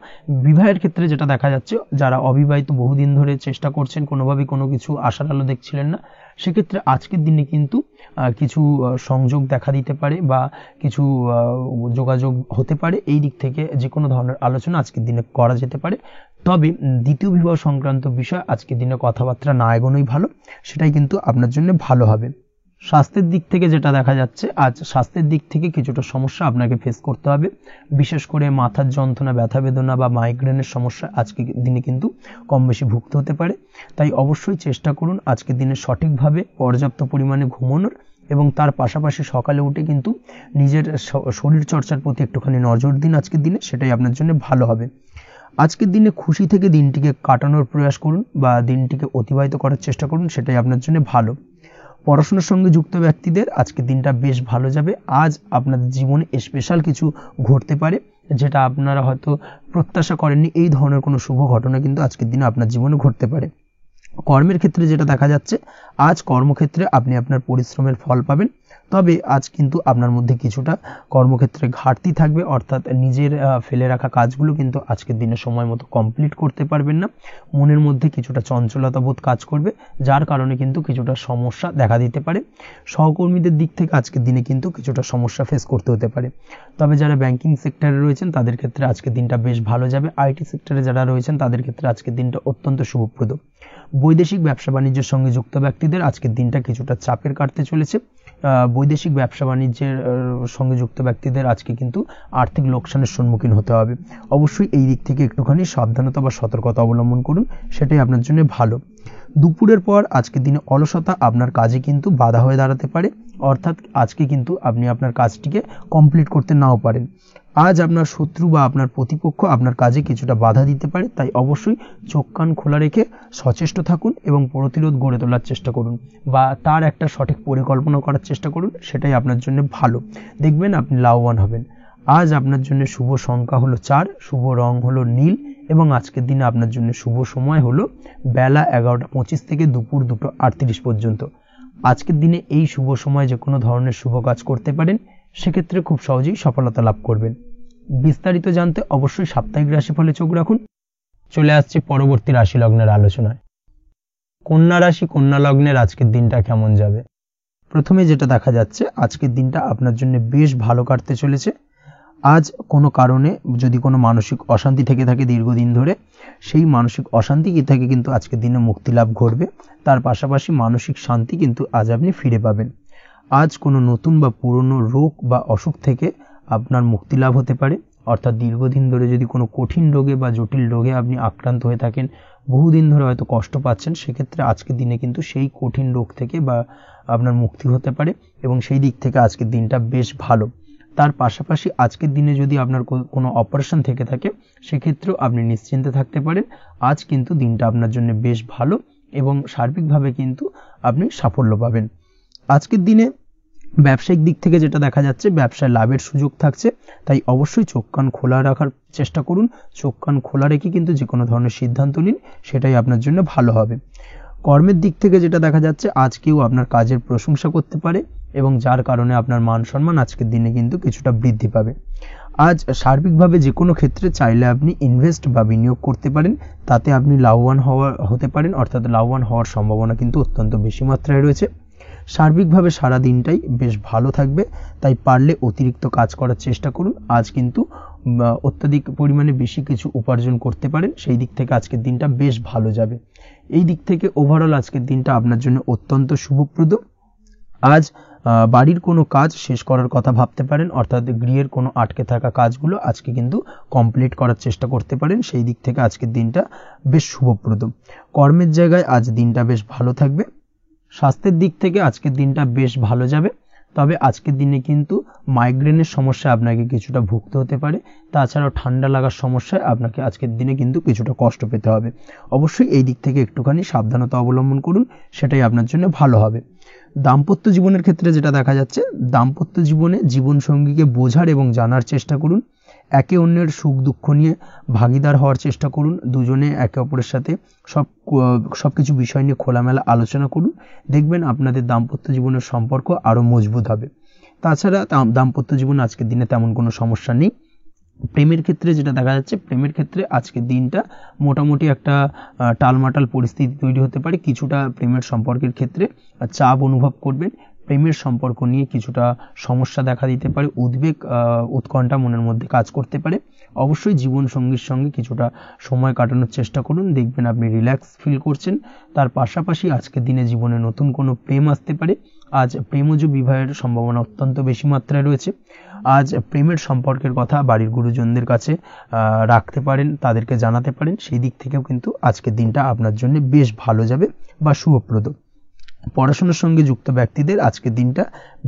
বিবাহের ক্ষেত্রে যেটা দেখা যাচ্ছে, যারা অবিবাহিত বহুদিন ধরে চেষ্টা করছেন, কোনোভাবে কোনো কিছু আশার আলো দেখছিলেন না, সেক্ষেত্রে আজকের দিনে কিন্তু কিছু সংযোগ দেখা দিতে পারে বা কিছু যোগাযোগ হতে পারে। এই দিক থেকে যে কোনো ধরনের আলোচনা আজকের দিনে করা যেতে পারে। তবে দ্বিতীয় বিবাহ সংক্রান্ত বিষয় আজকের দিনে কথাবার্তা না এগোনোই ভালো, সেটাই কিন্তু আপনার জন্য ভালো হবে। স্বাস্থ্যের দিক থেকে যেটা দেখা যাচ্ছে, আজ স্বাস্থ্যের দিক থেকে কিছুটা সমস্যা আপনাকে ফেস করতে হবে। বিশেষ করে মাথার যন্ত্রণা, ব্যথা বেদনা বা মাইগ্রেনের সমস্যা আজকের দিনে কিন্তু কম বেশি ভুগতে হতে পারে। তাই অবশ্যই চেষ্টা করুন আজকের দিনে সঠিকভাবে পর্যাপ্ত পরিমাণে ঘুমানোর, এবং তার পাশাপাশি সকালে উঠে কিন্তু নিজের শরীর চর্চার প্রতি একটুখানি নজর দিন আজকের দিনে, সেটাই আপনার জন্য ভালো হবে। আজকের দিনে খুশি থেকে দিনটিকে কাটানোর প্রয়াস করুন বা দিনটিকে অতিবাহিত করার চেষ্টা করুন, সেটাই আপনার জন্য ভালো। পড়াশোনার সঙ্গে যুক্ত ব্যক্তিদের আজকের দিনটা বেশ ভালো যাবে। আজ আপনাদের জীবনে স্পেশাল কিছু ঘটতে পারে, যেটা আপনারা হয়তো প্রত্যাশা করেননি। এই ধরনের কোনো শুভ ঘটনা কিন্তু আজকের দিনে আপনার জীবনে ঘটতে পারে। কর্মের ক্ষেত্রে যেটা দেখা যাচ্ছে, আজ কর্মক্ষেত্রে আপনি আপনার পরিশ্রমের ফল পাবেন। তবে আজ কিন্তু আপনার মধ্যে কিছুটা কর্মক্ষেত্রে ঘাটতি থাকবে, অর্থাৎ নিজের ফেলে রাখা কাজগুলো কিন্তু আজকের দিনে সময় মতো কমপ্লিট করতে পারবেন না। মনের মধ্যে কিছুটা চঞ্চলতা বোধ কাজ করবে, যার কারণে কিন্তু কিছুটা সমস্যা দেখা দিতে পারে। সহকর্মীদের দিক থেকে আজকের দিনে কিন্তু কিছুটা সমস্যা ফেস করতে হতে পারে। তবে যারা ব্যাংকিং সেক্টরে রয়েছেন তাদের ক্ষেত্রে আজকের দিনটা বেশ ভালো যাবে। আইটি সেক্টরে যারা রয়েছেন তাদের ক্ষেত্রে আজকের দিনটা অত্যন্ত শুভপ্রদ। বৈদেশিক ব্যবসা বাণিজ্যের সঙ্গে যুক্ত ব্যক্তিদের আজকের দিনটা কিছুটা চাপের কাটতে চলেছে। বৈদেশিক ব্যবসা বাণিজ্যের সঙ্গে যুক্ত ব্যক্তিদের আজকে কিন্তু আর্থিক লোকসানের সম্মুখীন হতে হবে। অবশ্যই এই দিক থেকে একটুখানি সাবধানতা বা সতর্কতা অবলম্বন করুন, সেটাই আপনার জন্য ভালো। দুপুরের পর আজকের দিনে অলসতা আপনার কাজে কিন্তু বাধা হয়ে দাঁড়াতে পারে, অর্থাৎ আজকে কিন্তু আপনি আপনার কাজটিকে কমপ্লিট করতে নাও পারেন। আজ আপনার শত্রু বা আপনার প্রতিপক্ষ আপনার কাজে কিছুটা বাধা দিতে পারে, তাই অবশ্যই চোখ কান খোলা রেখে সচেষ্ট থাকুন এবং প্রতিরোধ গড়ে তোলার চেষ্টা করুন বা তার একটা সঠিক পরিকল্পনা করার চেষ্টা করুন, সেটাই আপনার জন্য ভালো। দেখবেন আপনি লাভবান হবেন। আজ আপনার জন্য শুভ সংখ্যা হলো 4, শুভ রং হলো নীল, এবং আজকের দিনে আপনার জন্য শুভ সময় হলো বেলা 11:25 থেকে দুপুর 2:38 পর্যন্ত। আজকের দিনে এই শুভ সময় যে কোনো ধরনের শুভ কাজ করতে পারেন, সেক্ষেত্রে খুব সহজেই সফলতা লাভ করবেন। বিস্তারিত জানতে অবশ্যই সাপ্তাহিক রাশিফলে চোখ রাখুন। চলে আসছে পরবর্তী রাশি লগ্নের আলোচনায়। কন্যা রাশি, কন্যা লগ্নের আজকের দিনটা কেমন যাবে? প্রথমে যেটা দেখা যাচ্ছে, আজকের দিনটা আপনার জন্য বেশ ভালো কাটতে চলেছে। আজ কোনো কারণে যদি কোনো মানসিক অশান্তি থেকে থাকে দীর্ঘদিন ধরে, সেই মানসিক অশান্তি থেকে কিন্তু আজকের দিনে মুক্তি লাভ ঘটবে। তার পাশাপাশি মানসিক শান্তি কিন্তু আজ আপনি ফিরে পাবেন। আজ কোনো নতুন বা পুরনো রোগ বা অসুখ থেকে আপনার মুক্তি লাভ হতে পারে, অর্থাৎ দীর্ঘদিন ধরে যদি কোনো কঠিন রোগে বা জটিল রোগে আপনি আক্রান্ত হয়ে থাকেন, বহুদিন ধরে হয়তো কষ্ট পাচ্ছেন, সেক্ষেত্রে আজকের দিনে কিন্তু সেই কঠিন রোগ থেকে বা আপনার মুক্তি হতে পারে, এবং সেই দিক থেকে আজকের দিনটা বেশ ভালো। তার পাশাপাশি আজকের দিনে যদি আপনার কোনো অপারেশন থেকে থাকে, সেক্ষেত্রেও আপনি নিশ্চিন্তে থাকতে পারেন। আজ কিন্তু দিনটা আপনার জন্য বেশ ভালো এবং সার্বিকভাবে কিন্তু আপনি সাফল্য পাবেন। আজকের দিনে ব্যবসায়িক দিক থেকে যেটা দেখা যাচ্ছে, ব্যবসায় লাভের সুযোগ থাকছে, তাই অবশ্যই চোখ কান খোলা রাখার চেষ্টা করুন। চোখ কান খোলা রেখে কিন্তু যে কোনো ধরনের সিদ্ধান্ত নিন, সেটাই আপনার জন্য ভালো হবে। কর্মের দিক থেকে যেটা দেখা যাচ্ছে, আজ কেউ আপনার কাজের প্রশংসা করতে পারে এবং যার কারণে আপনার মান সম্মান আজকের দিনে কিন্তু কিছুটা বৃদ্ধি পাবে। আজ সার্বিকভাবে যে কোনো ক্ষেত্রে চাইলে আপনি ইনভেস্ট বা বিনিয়োগ করতে পারেন, তাতে আপনি লাভবান হতে পারেন, অর্থাৎ লাভবান হওয়ার সম্ভাবনা কিন্তু অত্যন্ত বেশি মাত্রায় রয়েছে। সার্বিকভাবে সারা দিনটাই বেশ ভালো থাকবে, তাই পারলে অতিরিক্ত কাজ করার চেষ্টা করুন। আজ কিন্তু অত্যাধিক পরিমাণে বেশি কিছু উপার্জন করতে পারেন, সেই দিক থেকে আজকের দিনটা বেশ ভালো যাবে। এই দিক থেকে ওভারঅল আজকের দিনটা আপনার জন্য অত্যন্ত শুভপ্রদ। আজ বাড়ির কোনো কাজ শেষ করার কথা ভাবতে পারেন, অর্থাৎ গৃহের কোনো আটকে থাকা কাজগুলো আজকে কিন্তু কমপ্লিট করার চেষ্টা করতে পারেন, সেই দিক থেকে আজকের দিনটা বেশ শুভপ্রদ। কর্মের জায়গায় আজ দিনটা বেশ ভালো থাকবে। স্বাস্থ্যের দিক থেকে আজকের দিনটা বেশ ভালো যাবে। তবে আজকের দিনে কিন্তু মাইগ্রেনের সমস্যা আপনাকে কিছুটা ভুগতে হতে পারে। তাছাড়াও ঠান্ডা লাগার সমস্যায় আপনাকে আজকের দিনে কিন্তু কিছুটা কষ্ট পেতে হবে। অবশ্যই এই দিক থেকে একটুখানি সাবধানতা অবলম্বন করুন, সেটাই আপনার জন্য ভালো হবে। দাম্পত্য জীবনের ক্ষেত্রে যেটা দেখা যাচ্ছে, দাম্পত্য জীবনে জীবনসঙ্গীকে বোঝার এবং জানার চেষ্টা করুন। একে অন্যের সুখ দুঃখ নিয়ে ভাগিদার হওয়ার চেষ্টা করুন। দুজনে একে অপরের সাথে সবকিছু বিষয় নিয়ে খোলামেলা আলোচনা করুন। দেখবেন আপনাদের দাম্পত্য জীবনের সম্পর্ক আরও মজবুত হবে। তাছাড়া দাম্পত্য জীবনে আজকের দিনে তেমন কোনো সমস্যা নেই। প্রেমের ক্ষেত্রে যেটা দেখা যাচ্ছে, প্রেমের ক্ষেত্রে আজকের দিনটা মোটামুটি একটা টালমাটাল পরিস্থিতি তৈরি হতে পারে। কিছুটা প্রেমের সম্পর্কের ক্ষেত্রে চাপ অনুভব করবেন। প্রেমের সম্পর্ক নিয়ে কিছুটা সমস্যা দেখা দিতে পারে, উদ্বেগ উৎকণ্ঠা মনের মধ্যে কাজ করতে পারে। অবশ্যই জীবন সঙ্গীর সঙ্গে কিছুটা সময় কাটানোর চেষ্টা করুন, দেখবেন আপনি রিল্যাক্স ফিল করছেন। তার পাশাপাশি আজকের দিনে জীবনে নতুন কোনো প্রেম আসতে পারে। আজ প্রেমজ বিবাহের সম্ভাবনা অত্যন্ত বেশি মাত্রায় রয়েছে। আজ প্রেমের সম্পর্কের কথা বাড়ির গুরুজনদের কাছে রাখতে পারেন, তাদেরকে জানাতে পারেন। সেই দিক থেকেও কিন্তু আজকের দিনটা আপনার জন্য বেশ ভালো যাবে বা শুভপ্রদ। পড়াশোনার সঙ্গে যুক্ত ব্যক্তিদের আজকের দিনটা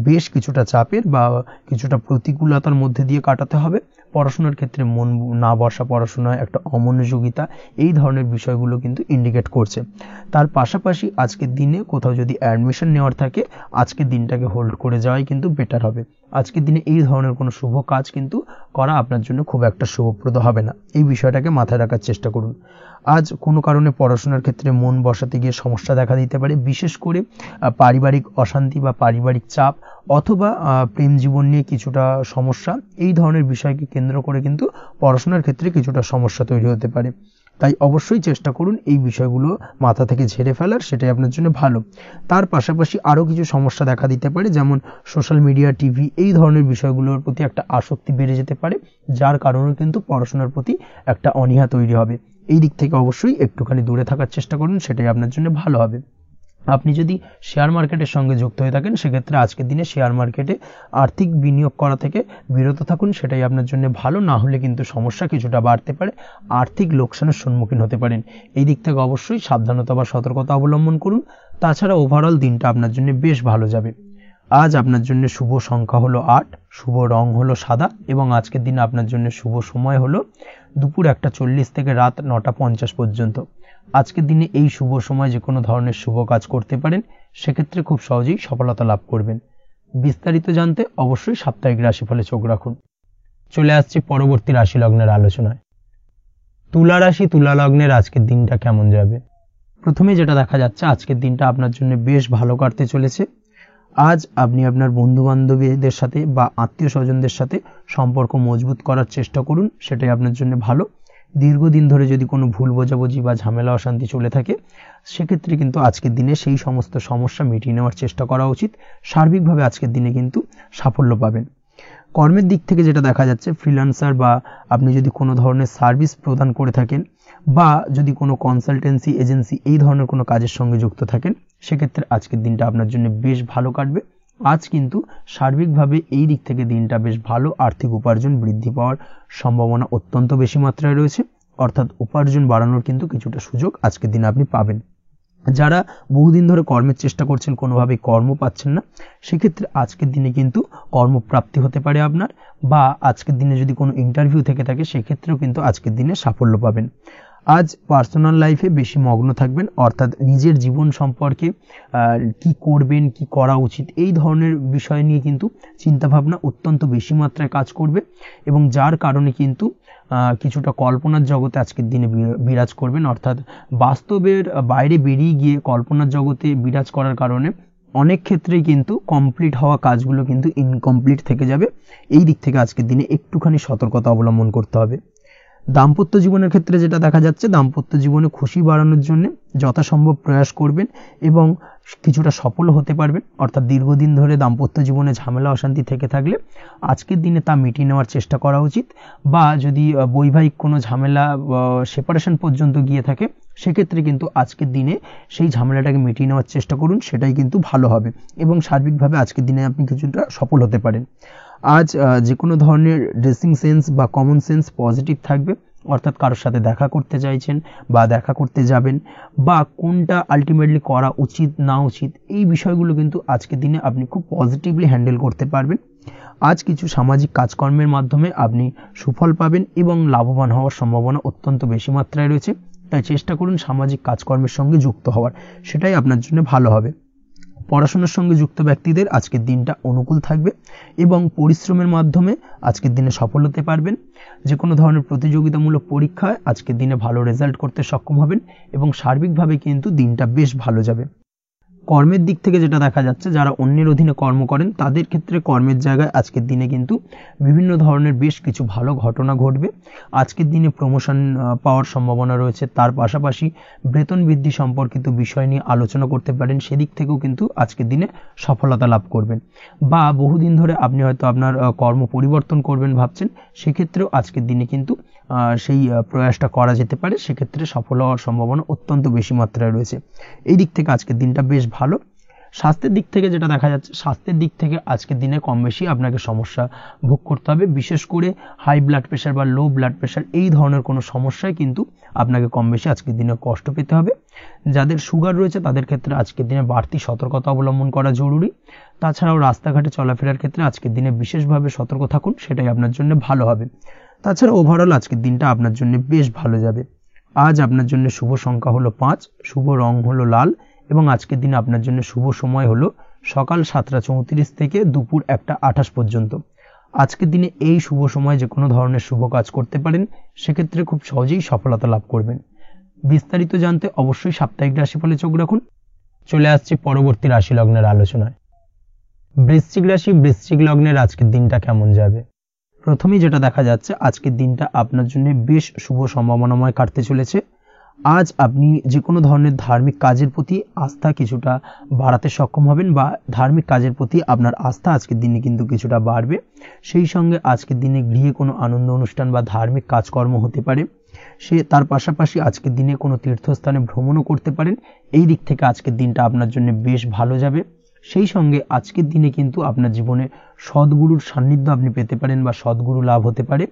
বেশ কিছুটা চাপের বা কিছুটা প্রতিকূলতার মধ্যে দিয়ে কাটাতে হবে। পড়াশোনার ক্ষেত্রে মন না বসা, পড়াশোনায় একটা অমনোযোগিতা, এই ধরনের বিষয়গুলো কিন্তু ইন্ডিকেট করছে। তার পাশাপাশি আজকের দিনে কোথাও যদি অ্যাডমিশন নেওয়ার থাকে, আজকের দিনটাকে হোল্ড করে যাওয়াই কিন্তু বেটার হবে। আজকের দিনে এই ধরনের কোনো শুভ কাজ কিন্তু করা আপনার জন্য খুব একটা শুভপ্রদ হবে না। এই বিষয়টাকে মাথায় রাখার চেষ্টা করুন। আজ কোনো কারণে পড়াশোনার ক্ষেত্রে মন বসাতে গিয়ে সমস্যা দেখা দিতে পারে, বিশেষ করে পারিবারিক অশান্তি বা পারিবারিক চাপ অথবা প্রেম জীবন নিয়ে কিছুটা সমস্যা, এই ধরনের বিষয়কে কেন্দ্র করে কিন্তু পড়াশোনার ক্ষেত্রে কিছুটা সমস্যা তৈরি হতে পারে। তাই অবশ্যই চেষ্টা করুন এই বিষয়গুলো মাথা থেকে ঝেড়ে ফেলার, সেটাই আপনার জন্য ভালো। তার পাশাপাশি আরও কিছু সমস্যা দেখা দিতে পারে, যেমন সোশ্যাল মিডিয়া, টিভি, এই ধরনের বিষয়গুলোর প্রতি একটা আসক্তি বেড়ে যেতে পারে, যার কারণে কিন্তু পড়াশোনার প্রতি একটা অনীহা তৈরি হবে। এই দিক থেকে অবশ্যই একটুখানি দূরে থাকার চেষ্টা করুন, সেটাই আপনার জন্য ভালো হবে। আপনি যদি শেয়ার মার্কেটের সঙ্গে যুক্ত হয়ে থাকেন, সেক্ষেত্রে আজকের দিনে শেয়ার মার্কেটে আর্থিক বিনিয়োগ করা থেকে বিরত থাকুন, সেটাই আপনার জন্য ভালো। না হলে কিন্তু সমস্যা কিছুটা বাড়তে পারে, আর্থিক লোকসানের সম্মুখীন হতে পারেন। এই দিক থেকে অবশ্যই সাবধানতা বা সতর্কতা অবলম্বন করুন। তাছাড়া ওভারঅল দিনটা আপনার জন্য বেশ ভালো যাবে। আজ আপনার জন্য শুভ সংখ্যা হলো 8, শুভ রং হলো সাদা এবং আজকের দিনে আপনার জন্য শুভ সময় হলো দুপুর 1:40 থেকে রাত 9:50 পর্যন্ত। আজকের দিনে এই শুভ সময় যে কোনো ধরনের শুভ কাজ করতে পারেন, সেক্ষেত্রে খুব সহজেই সফলতা লাভ করবেন। বিস্তারিত জানতে অবশ্যই সাপ্তাহিক রাশিফলে চোখ রাখুন। চলে আসছি পরবর্তী রাশি লগ্নের আলোচনায়। তুলা রাশি, তুলা লগ্নের আজকের দিনটা কেমন যাবে? প্রথমে যেটা দেখা যাচ্ছে, আজকের দিনটা আপনার জন্য বেশ ভালো কাটতে চলেছে। আজ আপনি আপনার বন্ধু বান্ধবীদের সাথে বা আত্মীয় স্বজনদের সাথে সম্পর্ক মজবুত করার চেষ্টা করুন, সেটাই আপনার জন্য ভালো। দীর্ঘদিন ধরে যদি কোনো ভুল বোঝাবুঝি বা ঝামেলা অশান্তি চলে থাকে, সেক্ষেত্রে কিন্তু আজকের দিনে সেই সমস্ত সমস্যা মিটিয়ে নেওয়ার চেষ্টা করা উচিত। সার্বিকভাবে আজকের দিনে কিন্তু সাফল্য পাবেন। কর্মের দিক থেকে যেটা দেখা যাচ্ছে, ফ্রিল্যান্সার বা আপনি যদি কোনো ধরনের সার্ভিস প্রদান করে থাকেন বা যদি কোনো কনসালটেন্সি এজেন্সি এই ধরনের কোনো কাজের সঙ্গে যুক্ত থাকেন, সেক্ষেত্রে আজকের দিনটা আপনার জন্য বেশ ভালো কাটবে। আজ কিন্তু সার্বিকভাবে এই দিক থেকে দিনটা বেশ ভালো। আর্থিক উপার্জন বৃদ্ধি পাওয়ার সম্ভাবনা অত্যন্ত বেশি মাত্রায় রয়েছে, অর্থাৎ উপার্জন বাড়ানোর কিন্তু কিছুটা সুযোগ আজকের দিনে আপনি পাবেন। যারা বহুদিন ধরে কর্মের চেষ্টা করছেন, কোনোভাবেই কর্ম পাচ্ছেন না, সেক্ষেত্রে আজকের দিনে কিন্তু কর্মপ্রাপ্তি হতে পারে আপনার, বা আজকের দিনে যদি কোনো ইন্টারভিউ থেকে থাকে, সেক্ষেত্রেও কিন্তু আজকের দিনে সাফল্য পাবেন। আজ পার্সোনাল লাইফে বেশি মগ্ন থাকবেন, অর্থাৎ নিজের জীবন সম্পর্কে কি করবেন, কি করা উচিত, এই ধরনের বিষয় নিয়ে কিন্তু চিন্তাভাবনা অত্যন্ত বেশি মাত্রায় কাজ করবে এবং যার কারণে কিন্তু কিছুটা কল্পনার জগতে আজকের দিনে বিরাজ করবেন, অর্থাৎ বাস্তবের বাইরে বেরিয়ে গিয়ে কল্পনার জগতে বিরাজ করার কারণে অনেক ক্ষেত্রেই কিন্তু কমপ্লিট হওয়া কাজগুলো কিন্তু ইনকমপ্লিট থেকে যাবে। এই দিক থেকে আজকের দিনে একটুখানি সতর্কতা অবলম্বন করতে হবে। দাম্পত্য জীবনের ক্ষেত্রে যেটা দেখা যাচ্ছে, দাম্পত্য জীবনে খুশি বাড়ানোর জন্য যথাসম্ভব প্রয়াস করবেন এবং কিছুটা সফল হতে পারবেন। অর্থাৎ দীর্ঘদিন ধরে দাম্পত্য জীবনে ঝামেলা অশান্তি থেকে থাকলে আজকের দিনে তা মিটিয়ে নেওয়ার চেষ্টা করা উচিত, বা যদি বৈবাহিক কোনো ঝামেলা সেপারেশন পর্যন্ত গিয়ে থাকে, সেক্ষেত্রে কিন্তু আজকের দিনে সেই ঝামেলাটাকে মিটিয়ে নেওয়ার চেষ্টা করুন, সেটাই কিন্তু ভালো হবে এবং সার্বিকভাবে আজকের দিনে আপনি কিছুটা সফল হতে পারেন। আজ যে কোনো ধরনের ড্রেসিং সেন্স বা কমন সেন্স পজিটিভ থাকবে, অর্থাৎ কারোর সাথে দেখা করতে চাইছেন বা দেখা করতে যাবেন, বা কোনটা আলটিমেটলি করা উচিত না উচিত, এই বিষয়গুলো কিন্তু আজকের দিনে আপনি খুব পজিটিভলি হ্যান্ডেল করতে পারবেন। আজ কিছু সামাজিক কাজকর্মের মাধ্যমে আপনি সুফল পাবেন এবং লাভবান হওয়ার সম্ভাবনা অত্যন্ত বেশি মাত্রায় রয়েছে। তাই চেষ্টা করুন সামাজিক কাজকর্মের সঙ্গে যুক্ত হওয়ার, সেটাই আপনার জন্য ভালো হবে। পড়াশোনার সঙ্গে যুক্ত ব্যক্তিদের আজকের দিনটা অনুকূল থাকবে এবং পরিশ্রমের মাধ্যমে আজকের দিনে সফল হতে পারবেন। যে কোনো ধরনের প্রতিযোগিতামূলক পরীক্ষায় আজকের দিনে ভালো রেজাল্ট করতে সক্ষম হবেন এবং সার্বিকভাবে কিন্তু দিনটা বেশ ভালো যাবে। কর্মের দিক থেকে যেটা দেখা যাচ্ছে, যারা অন্যের অধীনে কর্ম করেন তাদের ক্ষেত্রে কর্মের জায়গায় আজকের দিনে কিন্তু বিভিন্ন ধরনের বেশ কিছু ভালো ঘটনা ঘটবে। আজকের দিনে প্রমোশন পাওয়ার সম্ভাবনা রয়েছে, তার পাশাপাশি বেতন বৃদ্ধি সম্পর্কিত বিষয় নিয়ে আলোচনা করতে পারেন, সেদিক থেকেও কিন্তু আজকের দিনে সফলতা লাভ করবেন। বা বহুদিন ধরে আপনি হয়তো আপনার কর্ম পরিবর্তন করবেন ভাবছেন, সেক্ষেত্রেও আজকের দিনে কিন্তু সেই প্রয়াসটা করা যেতে পারে, সেক্ষেত্রে সফল হওয়ার সম্ভাবনা অত্যন্ত বেশি মাত্রায় রয়েছে। এই দিক থেকে আজকের দিনটা বেশ ভালো। স্বাস্থ্যের দিক থেকে যেটা দেখা যাচ্ছে, স্বাস্থ্যের দিক থেকে আজকের দিনে কম বেশি আপনাকে সমস্যা ভোগ করতে হবে, বিশেষ করে হাই ব্লাড প্রেশার বা লো ব্লাড প্রেশার এই ধরনের কোনো সমস্যায় কিন্তু আপনাকে কম বেশি আজকের দিনে কষ্ট পেতে হবে। যাদের সুগার রয়েছে তাদের ক্ষেত্রে আজকের দিনে বাড়তি সতর্কতা অবলম্বন করা জরুরি। তাছাড়াও রাস্তাঘাটে চলাফেরার ক্ষেত্রে আজকের দিনে বিশেষভাবে সতর্ক থাকুন, সেটাই আপনার জন্য ভালো হবে। তাছাড়া ওভারঅল আজকের দিনটা আপনার জন্য বেশ ভালো যাবে। আজ আপনার জন্য শুভ সংখ্যা হলো 5, শুভ রং হলো লাল এবং আজকের দিনে আপনার জন্য শুভ সময় হলো সকাল 7:34 থেকে দুপুর 1:28 পর্যন্ত। আজকের দিনে এই শুভ সময় যে কোনো ধরনের শুভ কাজ করতে পারেন, সেক্ষেত্রে খুব সহজেই সফলতা লাভ করবেন। বিস্তারিত জানতে অবশ্যই সাপ্তাহিক রাশিফলে চোখ রাখুন। চলে আসছে পরবর্তী রাশি লগ্নের আলোচনায়। বৃশ্চিক রাশি, বৃশ্চিক লগ্নের আজকের দিনটা কেমন যাবে? প্রথমেই যেটা দেখা যাচ্ছে, আজকের দিনটা আপনার জন্য বেশ শুভ সম্ভাবনাময় কাটতে চলেছে। আজ আপনি যে কোনো ধরনের ধার্মিক কাজের প্রতি আস্থা কিছুটা বাড়াতে সক্ষম হবেন, বা ধার্মিক কাজের প্রতি আপনার আস্থা আজকের দিনে কিন্তু কিছুটা বাড়বে। সেই সঙ্গে আজকের দিনে গৃহে কোনো আনন্দ অনুষ্ঠান বা ধার্মিক কাজকর্ম হতে পারে। তার পাশাপাশি আজকের দিনে কোনো তীর্থস্থানে ভ্রমণও করতে পারেন। এই দিক থেকে আজকের দিনটা আপনার জন্য বেশ ভালো যাবে। সেই সঙ্গে আজকের দিনে কিন্তু আপনার জীবনে সদ্গুরুর সান্নিধ্য আপনি পেতে পারেন বা সদ্গুরু লাভ হতে পারে,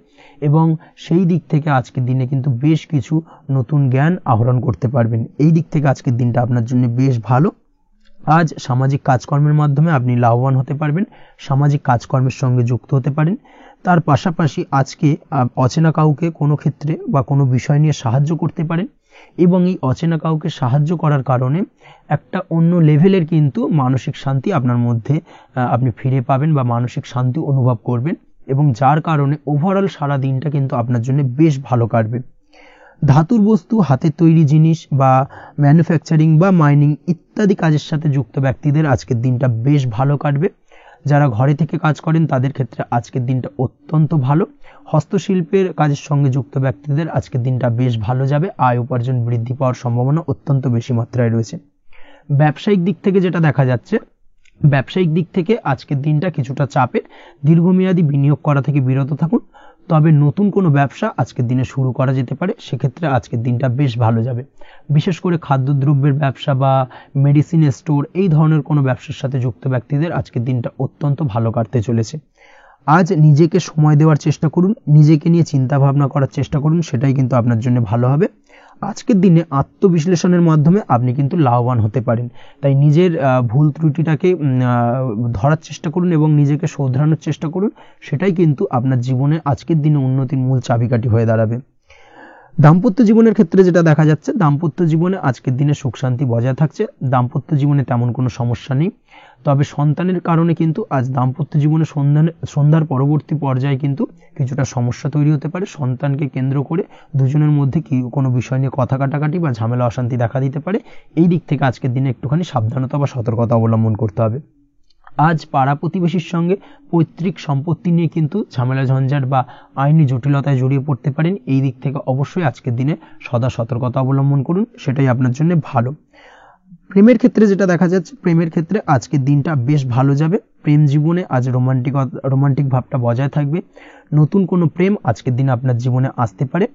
এবং সেই দিক থেকে আজকের দিনে কিন্তু বেশ কিছু নতুন জ্ঞান আহরণ করতে পারবেন। এই দিক থেকে আজকের দিনটা আপনার জন্য বেশ ভালো। আজ সামাজিক কাজকর্মের মাধ্যমে আপনি লাভবান হতে পারবেন, সামাজিক কাজকর্মের সঙ্গে যুক্ত হতে পারেন। তার পাশাপাশি আজকে অচেনা কাউকে কোনো ক্ষেত্রে বা কোনো বিষয় নিয়ে সাহায্য করতে পারেন, এবং এই অচেনা কাউকে সাহায্য করার কারণে একটা অন্য লেভেলের কিন্তু মানসিক শান্তি আপনার মধ্যে আপনি ফিরে পাবেন বা মানসিক শান্তি অনুভব করবেন, এবং যার কারণে ওভারঅল সারা দিনটা কিন্তু আপনার জন্য বেশ ভালো কাটবে। ধাতুর বস্তু, হাতের তৈরি জিনিস বা ম্যানুফ্যাকচারিং বা মাইনিং ইত্যাদি কাজের সাথে যুক্ত ব্যক্তিদের আজকের দিনটা বেশ ভালো কাটবে। যারা ঘরে থেকে কাজ করেন তাদের ক্ষেত্রে আজকের দিনটা অত্যন্ত ভালো। হস্তশিল্পের কাজের সঙ্গে যুক্ত ব্যক্তিদের আজকের দিনটা বেশ ভালো যাবে। আয় উপার্জন বৃদ্ধি পাওয়ার সম্ভাবনা অত্যন্ত বেশি মাত্রায় রয়েছে। ব্যবসায়িক দিক থেকে যেটা দেখা যাচ্ছে, ব্যবসায়িক দিক থেকে আজকের দিনটা কিছুটা চাপের। দীর্ঘমেয়াদী বিনিয়োগ করা থেকে বিরত থাকুন, তবে নতুন কোনো ব্যবসা আজকের দিনে শুরু করা যেতে পারে, সেক্ষেত্রে আজকের দিনটা বেশ ভালো যাবে। বিশেষ করে খাদ্যদ্রব্যের ব্যবসা বা মেডিসিন স্টোর এই ধরনের কোনো ব্যবসার সাথে যুক্ত ব্যক্তিদের আজকের দিনটা অত্যন্ত ভালো কাটতে চলেছে। আজ নিজেকে সময় দেওয়ার চেষ্টা করুন, নিজেকে নিয়ে চিন্তা ভাবনা করার চেষ্টা করুন, সেটাই কিন্তু আপনার জন্য ভালো হবে। আজকের দিনে আত্মবিশ্লেষণের মাধ্যমে আপনি কিন্তু লাভবান হতে পারেন, তাই নিজের ভুল ত্রুটিটাকে ধরার চেষ্টা করুন এবং নিজেকে শোধরানোর চেষ্টা করুন, সেটাই কিন্তু আপনার জীবনে আজকের দিনে উন্নতির মূল চাবিকাঠি হয়ে দাঁড়াবে। দাম্পত্য জীবনের ক্ষেত্রে যেটা দেখা যাচ্ছে, দাম্পত্য জীবনে আজকের দিনে সুখ শান্তি বজায় থাকছে। দাম্পত্য জীবনে তেমন কোনো সমস্যা নেই, তবে সন্তানের কারণে কিন্তু আজ দাম্পত্য জীবনে সন্ধ্যার পরবর্তী পর্যায়ে কিন্তু কিছুটা সমস্যা তৈরি হতে পারে। সন্তানকে কেন্দ্র করে দুজনের মধ্যে কোনো বিষয় নিয়ে কথা কাটাকাটি বা ঝামেলা অশান্তি দেখা দিতে পারে। এই দিক থেকে আজকের দিনে একটুখানি সাবধানতা বা সতর্কতা অবলম্বন করতে হবে। আজ পাড়া প্রতিবেশীর সঙ্গে পৈতৃক সম্পত্তি নিয়ে কিন্তু ঝামেলা ঝঞ্ঝাট বা আইনি জটিলতায় জড়িয়ে পড়তে পারেন। এই দিক থেকে অবশ্যই আজকের দিনে সদা সতর্কতা অবলম্বন করুন, সেটাই আপনার জন্য ভালো। প্রেমের ক্ষেত্রে যেটা দেখা যাচ্ছে, প্রেমের ক্ষেত্রে আজকের দিনটা বেশ ভালো যাবে। প্রেম জীবনে আজ রোমান্টিক ভাবটা বজায় থাকবে। নতুন কোনো প্রেম আজকের দিনে আপনার জীবনে আসতে পারে।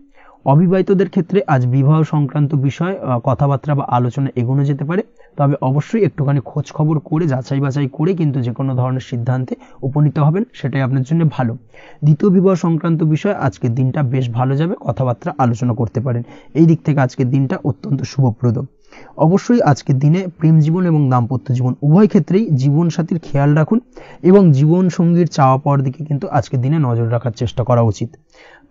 অবিবাহিতদের ক্ষেত্রে আজ বিবাহ সংক্রান্ত বিষয় কথাবার্তা বা আলোচনা এগোনো যেতে পারে। তবে অবশ্যই একটুখানি খোঁজ খবর করে যাচাই বাছাই করে কিন্তু যে কোনো ধরনের সিদ্ধান্তে উপনীত হবেন, সেটাই আপনার জন্য ভালো। দ্বিতীয় বিবাহ সংক্রান্ত বিষয় আজকের দিনটা বেশ ভালো যাবে, কথাবার্তা আলোচনা করতে পারেন। এই দিক থেকে আজকের দিনটা অত্যন্ত শুভপ্রদ। অবশ্যই আজকের দিনে প্রেম জীবন এবং দাম্পত্য জীবন উভয় ক্ষেত্রেই জীবনসাথীর খেয়াল রাখুন এবং জীবন সঙ্গীর চাওয়া পাওয়ার দিকে কিন্তু আজকের দিনে নজর রাখার চেষ্টা করা উচিত।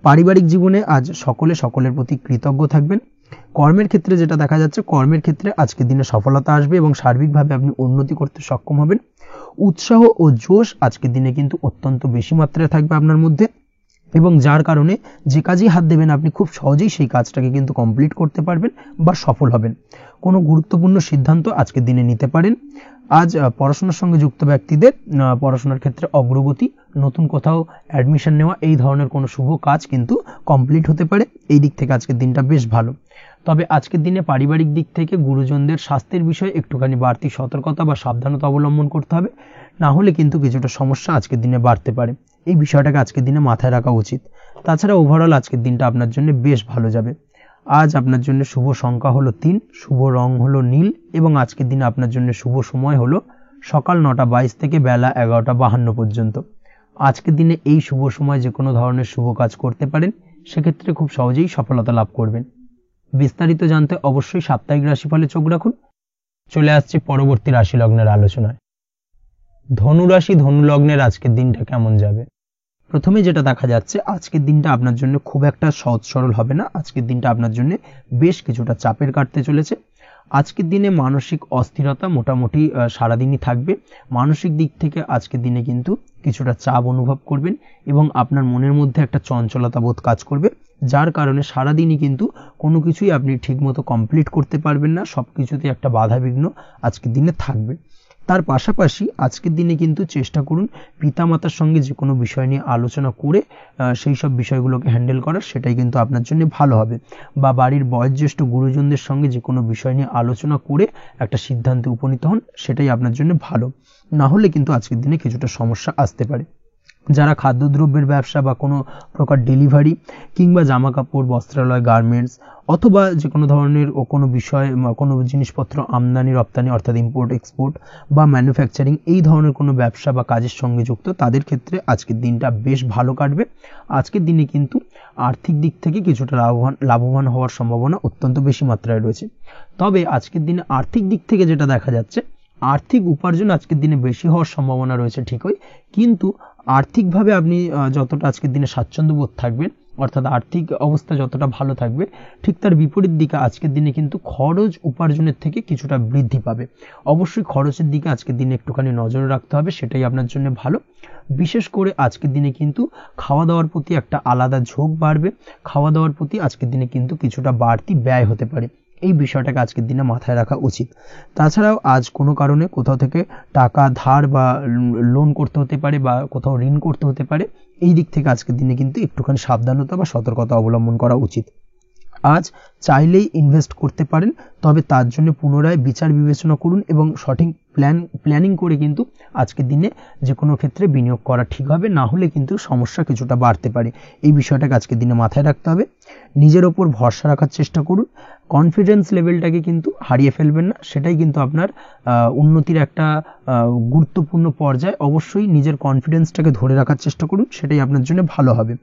পারিবারিক জীবনে আজ সকলে সকলের প্রতি কৃতজ্ঞ থাকবেন। কর্মের ক্ষেত্রে যেটা দেখা যাচ্ছে, কর্মের ক্ষেত্রে আজকের দিনে সফলতা আসবে এবং সার্বিকভাবে আপনি উন্নতি করতে সক্ষম হবেন। উৎসাহ ও জোশ আজকের দিনে কিন্তু অত্যন্ত বেশি মাত্রায় থাকবে আপনার মধ্যে, এবং যার কারণে যে কাজেই হাত দেবেন আপনি খুব সহজেই সেই কাজটাকে কিন্তু কমপ্লিট করতে পারবেন বা সফল হবেন। কোনো গুরুত্বপূর্ণ সিদ্ধান্ত আজকের দিনে নিতে পারেন। আজ পড়াশোনার সঙ্গে যুক্ত ব্যক্তিদের পড়াশোনার ক্ষেত্রে অগ্রগতি, নতুন কোথাও অ্যাডমিশন নেওয়া, এই ধরনের কোনো শুভ কাজ কিন্তু কমপ্লিট হতে পারে। এই দিক থেকে আজকের দিনটা বেশ ভালো। তবে আজকের দিনে পারিবারিক দিক থেকে গুরুজনদের স্বাস্থ্যের বিষয়ে একটুখানি বাড়তি সতর্কতা বা সাবধানতা অবলম্বন করতে হবে, না হলে কিন্তু কিছুটা সমস্যা আজকের দিনে বাড়তে পারে। এই বিষয়টাকে আজকের দিনে মাথায় রাখা উচিত। তাছাড়া ওভারঅল আজকের দিনটা আপনার জন্য বেশ ভালো যাবে। আজ আপনার জন্য শুভ সংখ্যা হলো 3, শুভ রং হলো নীল, এবং আজকের দিনে আপনার জন্য শুভ সময় হলো সকাল 9:22 থেকে বেলা 11:52 পর্যন্ত। আজকের দিনে এই শুভ সময় যে কোনো ধরনের শুভ কাজ করতে পারেন, সেক্ষেত্রে খুব সহজেই সফলতা লাভ করবেন। বিস্তারিত জানতে অবশ্যই সাপ্তাহিক রাশিফলে চোখ রাখুন। চলে আসছে পরবর্তী রাশি লগ্নের আলোচনায়। ধনু রাশি ধনু লগ্নের আজকের দিনটা কেমন যাবে? প্রথমে যেটা দেখা যাচ্ছে, আজকের দিনটা আপনার জন্য খুব একটা সহজ সরল হবে না। আজকের দিনটা আপনার জন্য বেশ কিছুটা চাপের কাটতে চলেছে। আজকের দিনে মানসিক অস্থিরতা মোটামুটি সারাদিনই থাকবে। মানসিক দিক থেকে আজকের দিনে কিন্তু কিছুটা চাপ অনুভব করবেন এবং আপনার মনের মধ্যে একটা চঞ্চলতা বোধ কাজ করবে, যার কারণে সারাদিনই কিন্তু কোনো কিছুই আপনি ঠিকমতো কমপ্লিট করতে পারবেন না। সব কিছুতে একটা বাধা বিঘ্ন আজকের দিনে থাকবে। তার পাশাপাশি আজকের দিনে কিন্তু চেষ্টা করুন পিতামাতার সঙ্গে যে কোনো বিষয় নিয়ে আলোচনা করে সেই সব বিষয়গুলোকে হ্যান্ডেল করার, সেটাই কিন্তু আপনার জন্য ভালো হবে। বা বাড়ির বয়োজ্যেষ্ঠ গুরুজনদের সঙ্গে যে কোনো বিষয় নিয়ে আলোচনা করে একটা সিদ্ধান্তে উপনীত হন, সেটাই আপনার জন্য ভালো। না হলে কিন্তু আজকের দিনে কিছুটা সমস্যা আসতে পারে। যারা খাদ্যদ্রব্যের ব্যবসা বা কোনো প্রকার ডেলিভারি কিংবা জামা কাপড়, বস্ত্রালয়, গার্মেন্টস অথবা যে কোনো ধরনের কোনো বিষয়, কোনো জিনিসপত্র আমদানি রপ্তানি অর্থাৎ ইম্পোর্ট এক্সপোর্ট বা ম্যানুফ্যাকচারিং, এই ধরনের কোনো ব্যবসা বা কাজের সঙ্গে যুক্ত, তাদের ক্ষেত্রে আজকের দিনটা বেশ ভালো কাটবে। আজকের দিনে কিন্তু আর্থিক দিক থেকে কিছুটা লাভবান হওয়ার সম্ভাবনা অত্যন্ত বেশি মাত্রায় রয়েছে। তবে আজকের দিনে আর্থিক দিক থেকে যেটা দেখা যাচ্ছে, আর্থিক উপার্জন আজকের দিনে বেশি হওয়ার সম্ভাবনা রয়েছে ঠিকই, কিন্তু আর্থিকভাবে আপনি যতটা আজকের দিনে স্বাচ্ছন্দ্য বোধ থাকবেন, অর্থাৎ আর্থিক অবস্থা যতটা ভালো থাকবে, ঠিক তার বিপরীত দিকে আজকের দিনে কিন্তু খরচ উপার্জনের থেকে কিছুটা বৃদ্ধি পাবে। অবশ্যই খরচের দিকে আজকের দিনে একটুখানি নজর রাখতে হবে, সেটাই আপনার জন্য ভালো। বিশেষ করে আজকের দিনে কিন্তু খাওয়া দাওয়ার প্রতি একটা আলাদা ঝোঁক বাড়বে। খাওয়া দাওয়ার প্রতি আজকের দিনে কিন্তু কিছুটা বাড়তি ব্যয় হতে পারে। এই বিষয়টাকে আজকের দিনে মাথায় রাখা উচিত। তাছাড়াও আজ কোনো কারণে কোথাও থেকে টাকা ধার বা লোন করতে হতে পারে বা কোথাও ঋণ করতে হতে পারে। এই দিক থেকে আজকের দিনে কিন্তু একটুখানি সাবধানতা বা সতর্কতা অবলম্বন করা উচিত। আজ চাইলেই ইনভেস্ট করতে পারেন, তবে তার জন্য পুনরায় বিচার বিবেচনা করুন এবং সঠিক প্ল্যানিং করে কিন্তু আজকের দিনে যে কোনো ক্ষেত্রে বিনিয়োগ করা ঠিক হবে, না হলে কিন্তু সমস্যা কিছুটা বাড়তে পারে। এই বিষয়টাকে আজকের দিনে মাথায় রাখতে হবে। নিজের ওপর ভরসা রাখার চেষ্টা করুন, কনফিডেন্স লেভেলটাকে কিন্তু হারিয়ে ফেলবেন না, সেটাই কিন্তু আপনার উন্নতির একটা গুরুত্বপূর্ণ পর্যায়। অবশ্যই নিজের কনফিডেন্সটাকে ধরে রাখার চেষ্টা করুন, সেটাই আপনার জন্য ভালো হবে।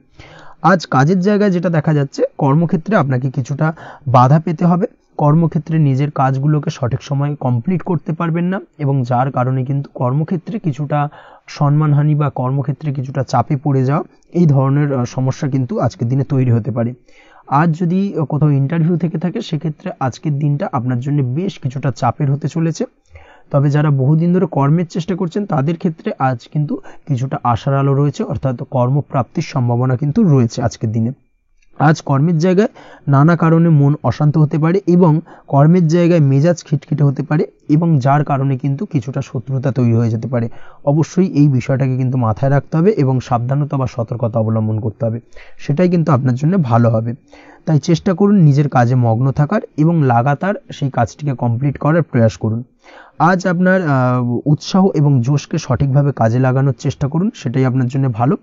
আজ কাজের জায়গায় যেটা দেখা যাচ্ছে, কর্মক্ষেত্রে আপনাকে কিছুটা বাধা পেতে হবে। কর্মক্ষেত্রে নিজের কাজগুলোকে সঠিক সময়ে কমপ্লিট করতে পারবেন না এবং যার কারণে কিন্তু কর্মক্ষেত্রে কিছুটা সম্মানহানি বা কর্মক্ষেত্রে কিছুটা চাপে পড়ে যাওয়া, এই ধরনের সমস্যা কিন্তু আজকের দিনে তৈরি হতে পারে। আজ যদি কোথাও ইন্টারভিউ থেকে থাকে, সেক্ষেত্রে আজকের দিনটা আপনার জন্য বেশ কিছুটা চাপের হতে চলেছে। তবে যারা বহুদিন ধরে কর্মের চেষ্টা করছেন, তাদের ক্ষেত্রে আজ কিন্তু কিছুটা আশার আলো রয়েছে, অর্থাৎ কর্মপ্রাপ্তির সম্ভাবনা কিন্তু রয়েছে আজকের দিনে। আজ কর্মের জায়গায় নানা কারণে মন অশান্ত হতে পারে এবং কর্মের জায়গায় মেজাজ খিটখিটে হতে পারে এবং যার কারণে কিন্তু কিছুটা শত্রুতা তৈরি হয়ে যেতে পারে। অবশ্যই এই বিষয়টাকে কিন্তু মাথায় রাখতে হবে এবং সাবধানতা বা সতর্কতা অবলম্বন করতে হবে, সেটাই কিন্তু আপনার জন্য ভালো হবে। তাই চেষ্টা করুন নিজের কাজে মগ্ন থাকার এবং লাগাতার সেই কাজটিকে কমপ্লিট করার প্রয়াস করুন। আজ আপনার উৎসাহ এবং জোশকে সঠিকভাবে কাজে লাগানোর চেষ্টা করুন, সেটাই আপনার জন্য ভালো।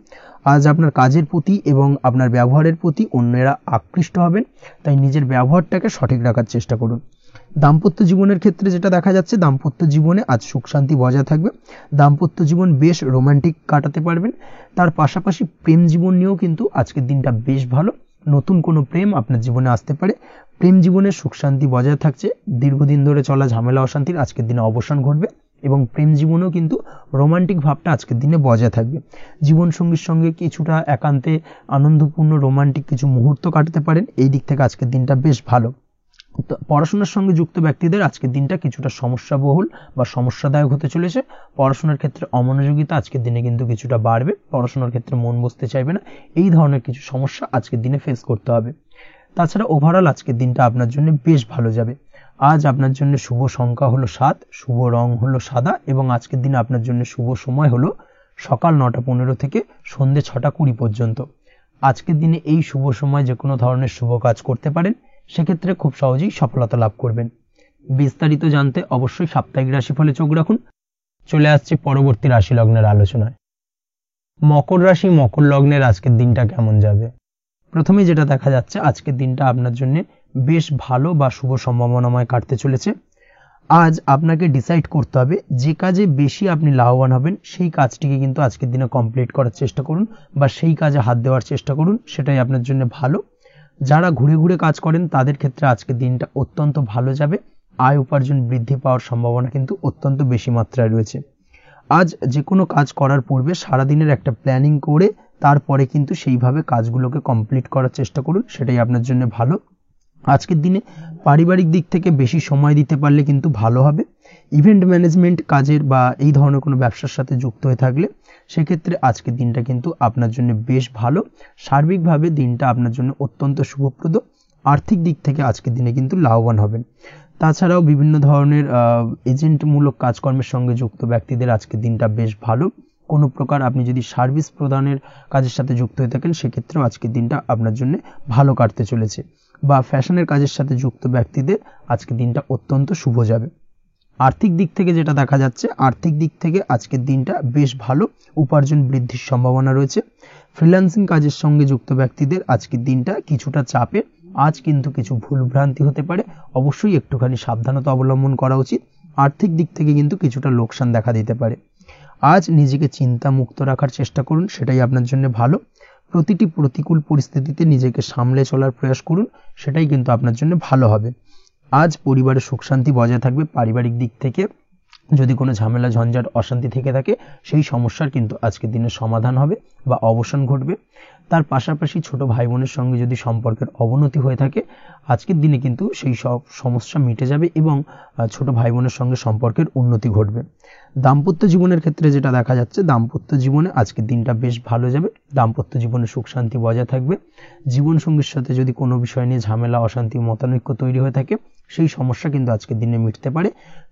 আজ আপনার কাজের প্রতি এবং আপনার ব্যবহারের প্রতি অন্যেরা আকৃষ্ট হবেন, তাই নিজের ব্যবহারটাকে সঠিক রাখার চেষ্টা করুন। দাম্পত্য জীবনের ক্ষেত্রে যেটা দেখা যাচ্ছে, দাম্পত্য জীবনে আজ সুখ শান্তি বজায় থাকবে। দাম্পত্য জীবন বেশ রোমান্টিক কাটাতে পারবেন। তার পাশাপাশি প্রেম জীবন নিয়েও কিন্তু আজকের দিনটা বেশ ভালো। নতুন কোনো প্রেম আপনার জীবনে আসতে পারে। প্রেম জীবনে সুখ শান্তি বজায় থাকছে। দীর্ঘদিন ধরে চলা ঝামেলা অশান্তির আজকের দিনে অবসান ঘটবে এবং প্রেম জীবনেও কিন্তু রোমান্টিক ভাবটা আজকের দিনে বজায় থাকবে। জীবনসঙ্গীর সঙ্গে কিছুটা একান্তে আনন্দপূর্ণ রোমান্টিক কিছু মুহূর্ত কাটাতে পারেন। এই দিক থেকে আজকের দিনটা বেশ ভালো। পড়াশোনার সঙ্গে যুক্ত ব্যক্তিদের আজকের দিনটা কিছুটা সমস্যাবহুল বা সমস্যাদায়ক হতে চলেছে। পড়াশোনার ক্ষেত্রে অমনোযোগিতা আজকের দিনে কিন্তু কিছুটা বাড়বে। পড়াশোনার ক্ষেত্রে মন বসতে চাইবে না। এই ধরনের কিছু সমস্যা আজকের দিনে ফেস করতে হবে। তাছাড়া ওভারঅল আজকের দিনটা আপনার জন্য বেশ ভালো যাবে। আজ আপনার জন্য শুভ সংখ্যা হলো 7, শুভ রং হলো সাদা এবং আজকের দিনে আপনার জন্য শুভ সময় হলো সকাল 9:15 থেকে সন্ধ্যে 6:20 পর্যন্ত। আজকের দিনে এই শুভ সময় যে কোনো ধরনের শুভ কাজ করতে পারেন, সেক্ষেত্রে খুব সহজেই সফলতা লাভ করবেন। বিস্তারিত জানতে অবশ্যই সাপ্তাহিক রাশিফলে চোখ রাখুন। চলে আসছে পরবর্তী রাশি লগ্নের আলোচনায়। মকর রাশি মকর লগ্নের আজকের দিনটা কেমন যাবে? প্রথমে যেটা দেখা যাচ্ছে, আজকের দিনটা আপনার জন্য বেশ ভালো বা শুভ সম্ভাবনাময় কাটতে চলেছে। আজ আপনাকে ডিসাইড করতে হবে যে কাজে বেশি আপনি লাভবান হবেন সেই কাজটিকে কিন্তু আজকের দিনে কমপ্লিট করার চেষ্টা করুন বা সেই কাজে হাত দেওয়ার চেষ্টা করুন, সেটাই আপনার জন্য ভালো। যারা ঘুরে ঘুরে কাজ করেন তাদের ক্ষেত্রে আজকের দিনটা অত্যন্ত ভালো যাবে। আয় উপার্জন বৃদ্ধি পাওয়ার সম্ভাবনা কিন্তু অত্যন্ত বেশি মাত্রায় রয়েছে। আজ যে কোনো কাজ করার পূর্বে সারাদিনের একটা প্ল্যানিং করে তারপরে কিন্তু সেইভাবে কাজগুলোকে কমপ্লিট করার চেষ্টা করুন, সেটাই আপনার জন্য ভালো। আজকের দিনে পারিবারিক দিক থেকে বেশি সময় দিতে পারলে কিন্তু ভালো হবে। ইভেন্ট ম্যানেজমেন্ট কাজের বা এই ধরনের কোনো ব্যবসার সাথে যুক্ত হয়ে থাকলে সেক্ষেত্রে আজকের দিনটা কিন্তু আপনার জন্য বেশ ভালো। সার্বিকভাবে দিনটা আপনার জন্য অত্যন্ত শুভপ্রদ। আর্থিক দিক থেকে আজকের দিনে কিন্তু লাভবান হবেন। তাছাড়াও বিভিন্ন ধরনের এজেন্টমূলক কাজকর্মের সঙ্গে যুক্ত ব্যক্তিদের আজকের দিনটা বেশ ভালো। কোনো প্রকার আপনি যদি সার্ভিস প্রদানের কাজের সাথে যুক্ত হয়ে থাকেন সেক্ষেত্রেও আজকের দিনটা আপনার জন্য ভালো কাটতে চলেছে। বা ফ্যাশনের কাজের সাথে যুক্ত ব্যক্তিদের আজকের দিনটা অত্যন্ত শুভ যাবে। আর্থিক দিক থেকে যেটা দেখা যাচ্ছে, আর্থিক দিক থেকে আজকের দিনটা বেশ ভালো। উপার্জন বৃদ্ধির সম্ভাবনা রয়েছে। ফ্রিল্যান্সিং কাজের সঙ্গে যুক্ত ব্যক্তিদের আজকের দিনটা কিছুটা চাপে। আজ কিন্তু কিছু ভুলভ্রান্তি হতে পারে, অবশ্যই একটুখানি সাবধানতা অবলম্বন করা উচিত। আর্থিক দিক থেকে কিন্তু কিছুটা লোকসান দেখা দিতে পারে। আজ নিজেকে চিন্তা মুক্ত রাখার চেষ্টা করুন, সেটাই আপনার জন্য ভালো। প্রতিটি প্রতিকূল পরিস্থিতিতে নিজেকে সামলে চলার প্রয়াস করুন, সেটাই কিন্তু আপনার জন্য ভালো হবে। আজ পরিবারে সুখ শান্তি বজায় থাকবে। পারিবারিক দিক থেকে যদি কোনো ঝামেলা ঝঞ্ঝাট অশান্তি থেকে থাকে সেই সমস্যার কিন্তু আজকের দিনে সমাধান হবে বা অবসান ঘটবে। তার পাশাপাশি ছোট ভাই বোনের সঙ্গে যদি সম্পর্কের অবনতি হয়ে থাকে আজকের দিনে কিন্তু সেই সব সমস্যা মিটে যাবে এবং ছোট ভাই বোনের সঙ্গে সম্পর্কের উন্নতি ঘটবে। দাম্পত্য জীবনের ক্ষেত্রে যেটা দেখা যাচ্ছে, দাম্পত্য জীবনে আজকের দিনটা বেশ ভালো যাবে। দাম্পত্য জীবনে সুখ শান্তি বজায় থাকবে। জীবনসঙ্গীর সাথে যদি কোনো বিষয় নিয়ে ঝামেলা অশান্তি মতানৈক্য তৈরি হয়ে থাকে সেই সমস্যা কিন্তু আজকের দিনে মিটতে পারে।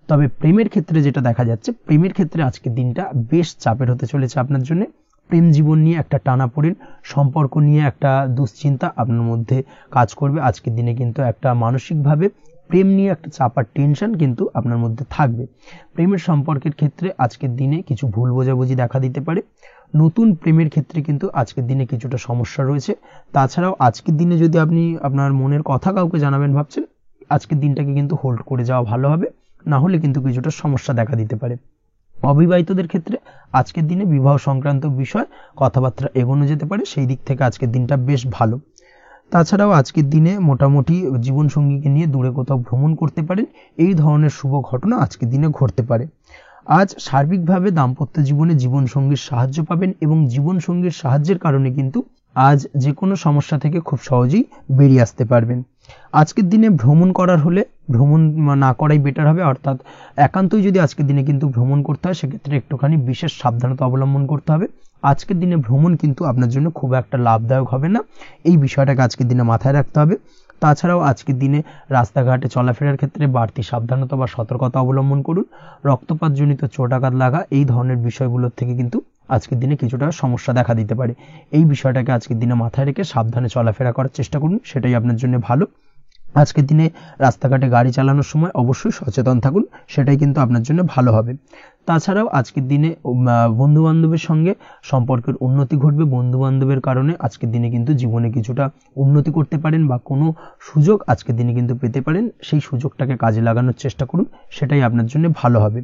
তবে প্রেমের ক্ষেত্রে যেটা দেখা যাচ্ছে, প্রেমের ক্ষেত্রে আজকের দিনটা বেশ চাপের হতে চলেছে আপনার জন্য। প্রেম জীবন নিয়ে একটা টানাপোড়েন, সম্পর্ক নিয়ে একটা দুশ্চিন্তা আপনার মধ্যে কাজ করবে। আজকের দিনে কিন্তু একটা মানসিকভাবে প্রেম নিয়ে একটা চাপার টেনশন কিন্তু আপনার মধ্যে থাকবে। প্রেমের সম্পর্কের ক্ষেত্রে আজকের দিনে কিছু ভুল বোঝাবুঝি দেখা দিতে পারে। নতুন প্রেমের ক্ষেত্রে কিন্তু আজকের দিনে কিছুটা সমস্যা রয়েছে। তাছাড়াও আজকের দিনে যদি আপনি আপনার মনের কথা কাউকে জানাবেন ভাবছেন, আজকের দিনটাকে কিন্তু হোল্ড করে যাওয়া ভালো হবে, না হলে কিন্তু কিছুটা সমস্যা দেখা দিতে পারে। অবিবাহিতদের ক্ষেত্রে আজকের দিনে বিবাহ সংক্রান্ত বিষয় কথাবার্তা এগোনো যেতে পারে, সেই দিক থেকে আজকের দিনটা বেশ ভালো। তাছাড়াও আজকের দিনে মোটামুটি জীবনসঙ্গীকে নিয়ে দূরে কোথাও ভ্রমণ করতে পারেন, এই ধরনের শুভ ঘটনা আজকের দিনে ঘটতে পারে। আজ সার্বিকভাবে দাম্পত্য জীবনে জীবনসঙ্গীর সাহায্য পাবেন এবং জীবনসঙ্গীর সাহায্যের কারণে কিন্তু আজ যে কোনো সমস্যা থেকে খুব সহজেই বেরিয়ে আসতে পারবেন। আজকের দিনে ভ্রমণ করার হলে ভ্রমণ না করাই বেটার হবে, অর্থাৎ একান্তই যদি আজকের দিনে কিন্তু ভ্রমণ করতে হয় সেক্ষেত্রে একটুখানি বিশেষ সাবধানতা অবলম্বন করতে হবে। আজকের দিনে ভ্রমণ কিন্তু আপনার জন্য খুব একটা লাভদায়ক হবে না, এই বিষয়টাকে আজকের দিনে মাথায় রাখতে হবে। তাছাড়াও আজকের দিনে রাস্তাঘাটে চলাফেরার ক্ষেত্রে বাড়তি সাবধানতা বা সতর্কতা অবলম্বন করুন। রক্তপাতজনিত চোটাঘাত লাগা এই ধরনের বিষয়গুলোর থেকে কিন্তু আজকের দিনে কিছুটা সমস্যা দেখা দিতে পারে। এই বিষয়টাকে আজকের দিনে মাথায় রেখে সাবধানে চলাফেরা করার চেষ্টা করুন, সেটাই আপনার জন্য ভালো। আজকের দিনে রাস্তাঘাটে গাড়ি চালানোর সময় অবশ্যই সচেতন থাকুন, সেটাই কিন্তু আপনার জন্য ভালো হবে। তাছাড়াও আজকের দিনে বন্ধু বান্ধবের সঙ্গে সম্পর্কের উন্নতি ঘটবে। বন্ধু বান্ধবের কারণে আজকের দিনে কিন্তু জীবনে কিছুটা উন্নতি করতে পারেন বা কোনো সুযোগ আজকের দিনে কিন্তু পেতে পারেন। সেই সুযোগটাকে কাজে লাগানোর চেষ্টা করুন, সেটাই আপনার জন্য ভালো হবে।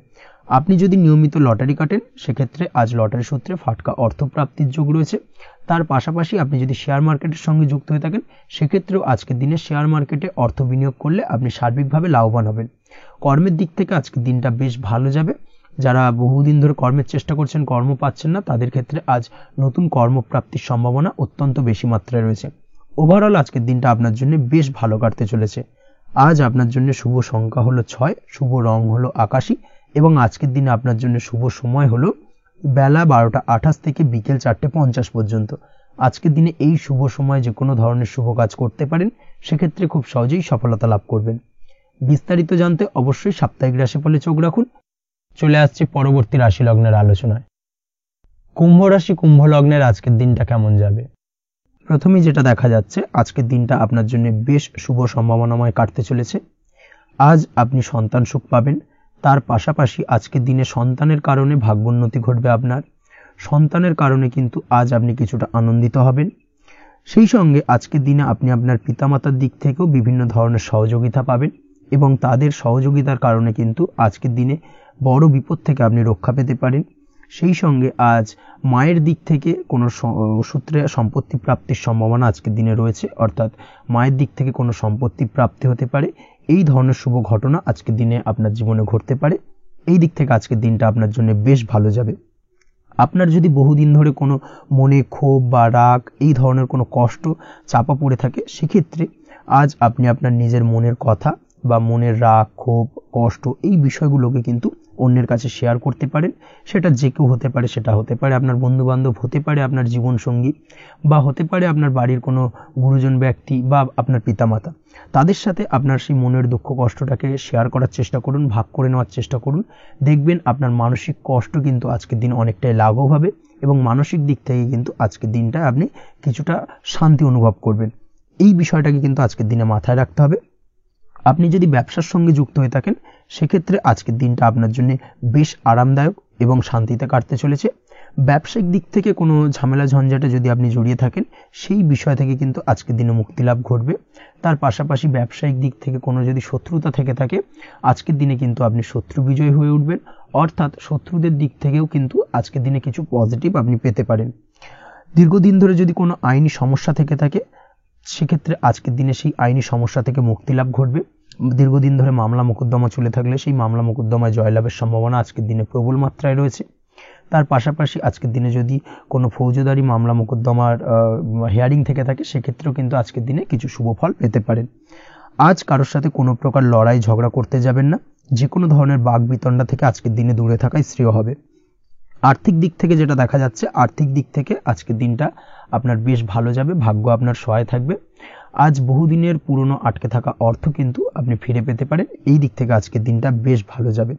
আপনি যদি নিয়মিত লটারি কাটেন সেক্ষেত্রে আজ লটারি সূত্রে ফাটকা অর্থপ্রাপ্তির যোগ রয়েছে। তার পাশাপাশি আপনি যদি শেয়ার মার্কেটের সঙ্গে যুক্ত হয়ে থাকেন সেক্ষেত্রেও আজকের দিনে শেয়ার মার্কেটে অর্থ বিনিয়োগ করলে আপনি সার্বিকভাবে লাভবান হবেন। কর্মের দিক থেকে আজকের দিনটা বেশ ভালো যাবে। যারা বহুদিন ধরে কর্মের চেষ্টা করছেন, কর্ম পাচ্ছেন না, তাদের ক্ষেত্রে আজ নতুন কর্মপ্রাপ্তির সম্ভাবনা অত্যন্ত বেশি মাত্রায় রয়েছে। ওভারঅল আজকের দিনটা আপনার জন্য বেশ ভালো কাটতে চলেছে। আজ আপনার জন্য শুভ সংখ্যা হলো 6, শুভ রং হলো আকাশী এবং আজকের দিনে আপনার জন্য শুভ সময় হলো বেলা 12টা 28 থেকে বিকেল 4টে 50 পর্যন্ত। আজকের দিনে এই শুভ সময় যে কোনো ধরনের শুভ কাজ করতে পারেন, সেক্ষেত্রে খুব সহজেই সফলতা লাভ করবেন। বিস্তারিত জানতে অবশ্যই সাপ্তাহিক রাশিফলে চোখ রাখুন। চলে আসছে পরবর্তী রাশি লগ্নের আলোচনায়। কুম্ভ রাশি কুম্ভ লগ্নের আজকের দিনটা কেমন যাবে? প্রথমেই যেটা দেখা যাচ্ছে, আজকের দিনটা আপনার জন্য বেশ শুভ সম্ভাবনাময় কাটতে চলেছে। আজ আপনি সন্তান সুখ পাবেন। তার পাশাপাশি আজকের দিনে সন্তানের কারণে ভাগ্যোন্নতি ঘটবে। আপনার সন্তানের কারণে কিন্তু আজ আপনি কিছুটা আনন্দিত হবেন। সেই সঙ্গে আজকের দিনে আপনি আপনার পিতামাতার দিক থেকেও বিভিন্ন ধরনের সহযোগিতা পাবেন এবং তাদের সহযোগিতার কারণে কিন্তু আজকের দিনে বড় বিপদ থেকে আপনি রক্ষা পেতে পারেন। সেই সঙ্গে আজ মায়ের দিক থেকে কোনো সূত্রে সম্পত্তি প্রাপ্তির সম্ভাবনা আজকের দিনে রয়েছে, অর্থাৎ মায়ের দিক থেকে কোনো সম্পত্তি প্রাপ্তি হতে পারে। এই ধরনের শুভ ঘটনা আজকের দিনে আপনার জীবনে ঘটতে পারে। এই দিক থেকে আজকের দিনটা আপনার জন্য বেশ ভালো যাবে। আপনার যদি বহুদিন ধরে কোনো মনে ক্ষোভ বা রাগ এই ধরনের কোনো কষ্ট চাপা পড়ে থাকে, সেক্ষেত্রে আজ আপনি আপনার নিজের মনের কথা বা মনের রাগ, ক্ষোভ, কষ্ট এই বিষয়গুলোকে কিন্তু অন্যের কাছে শেয়ার করতে পারেন। সেটা যে কেউ হতে পারে, সেটা হতে পারে আপনার বন্ধু বান্ধব, হতে পারে আপনার জীবনসঙ্গী, বা হতে পারে আপনার বাড়ির কোনো গুরুজন ব্যক্তি বা আপনার পিতামাতা। তাদের সাথে আপনার সেই মনের দুঃখ কষ্টটাকে শেয়ার করার চেষ্টা করুন, ভাগ করে নেওয়ার চেষ্টা করুন। দেখবেন আপনার মানসিক কষ্ট কিন্তু আজকের দিন অনেকটাই লাঘব হবে এবং মানসিক দিক থেকে কিন্তু আজকের দিনটা আপনি কিছুটা শান্তি অনুভব করবেন। এই বিষয়টাকে কিন্তু আজকের দিনে মাথায় রাখতে হবে। আপনি যদি ব্যবসার সঙ্গে যুক্ত হয়ে থাকেন সেক্ষেত্রে আজকের দিনটা আপনার জন্য বেশ আরামদায়ক এবং শান্তিতে কাটতে চলেছে। ব্যবসায়িক দিক থেকে কোনো ঝামেলা ঝঞ্ঝাটে যদি আপনি জড়িয়ে থাকেন, সেই বিষয় থেকে কিন্তু আজকের দিনে মুক্তি লাভ ঘটবে। তার পাশাপাশি ব্যবসায়িক দিক থেকে কোনো যদি শত্রুতা থেকে থাকে, আজকের দিনে কিন্তু আপনি শত্রু বিজয় হয়ে উঠবেন, অর্থাৎ শত্রুদের দিক থেকেও কিন্তু আজকের দিনে কিছু পজিটিভ আপনি পেতে পারেন। দীর্ঘদিন ধরে যদি কোনো আইনি সমস্যা থেকে থাকে, সেক্ষেত্রে আজকের দিনে সেই আইনি সমস্যা থেকে মুক্তি লাভ ঘটবে। দীর্ঘদিন ধরে মামলা মোকদ্দমা চলে থাকলে সেই মামলা মোকদ্দমায় জয়লাভের সম্ভাবনা আজকের দিনে প্রবল মাত্রায় রয়েছে। তার পাশাপাশি আজকের দিনে যদি কোনো ফৌজদারি মামলা মোকদ্দমার হিয়ারিং থেকে থাকে, সেক্ষেত্রেও কিন্তু আজকের দিনে কিছু শুভ ফল পেতে পারেন। আজ কারোর সাথে কোনো প্রকার লড়াই ঝগড়া করতে যাবেন না। যে কোনো ধরনের বাক বিতণ্ডা থেকে আজকের দিনে দূরে থাকাই শ্রেয় হবে। আর্থিক দিক থেকে যেটা দেখা যাচ্ছে, আর্থিক দিক থেকে আজকের দিনটা আপনার বেশ ভালো যাবে, ভাগ্য আপনার সহায় থাকবে। আজ বহুদিনের পুরনো আটকে থাকা অর্থ কিন্তু আপনি ফিরে পেতে পারেন। এই দিক থেকে আজকের দিনটা বেশ ভালো যাবে।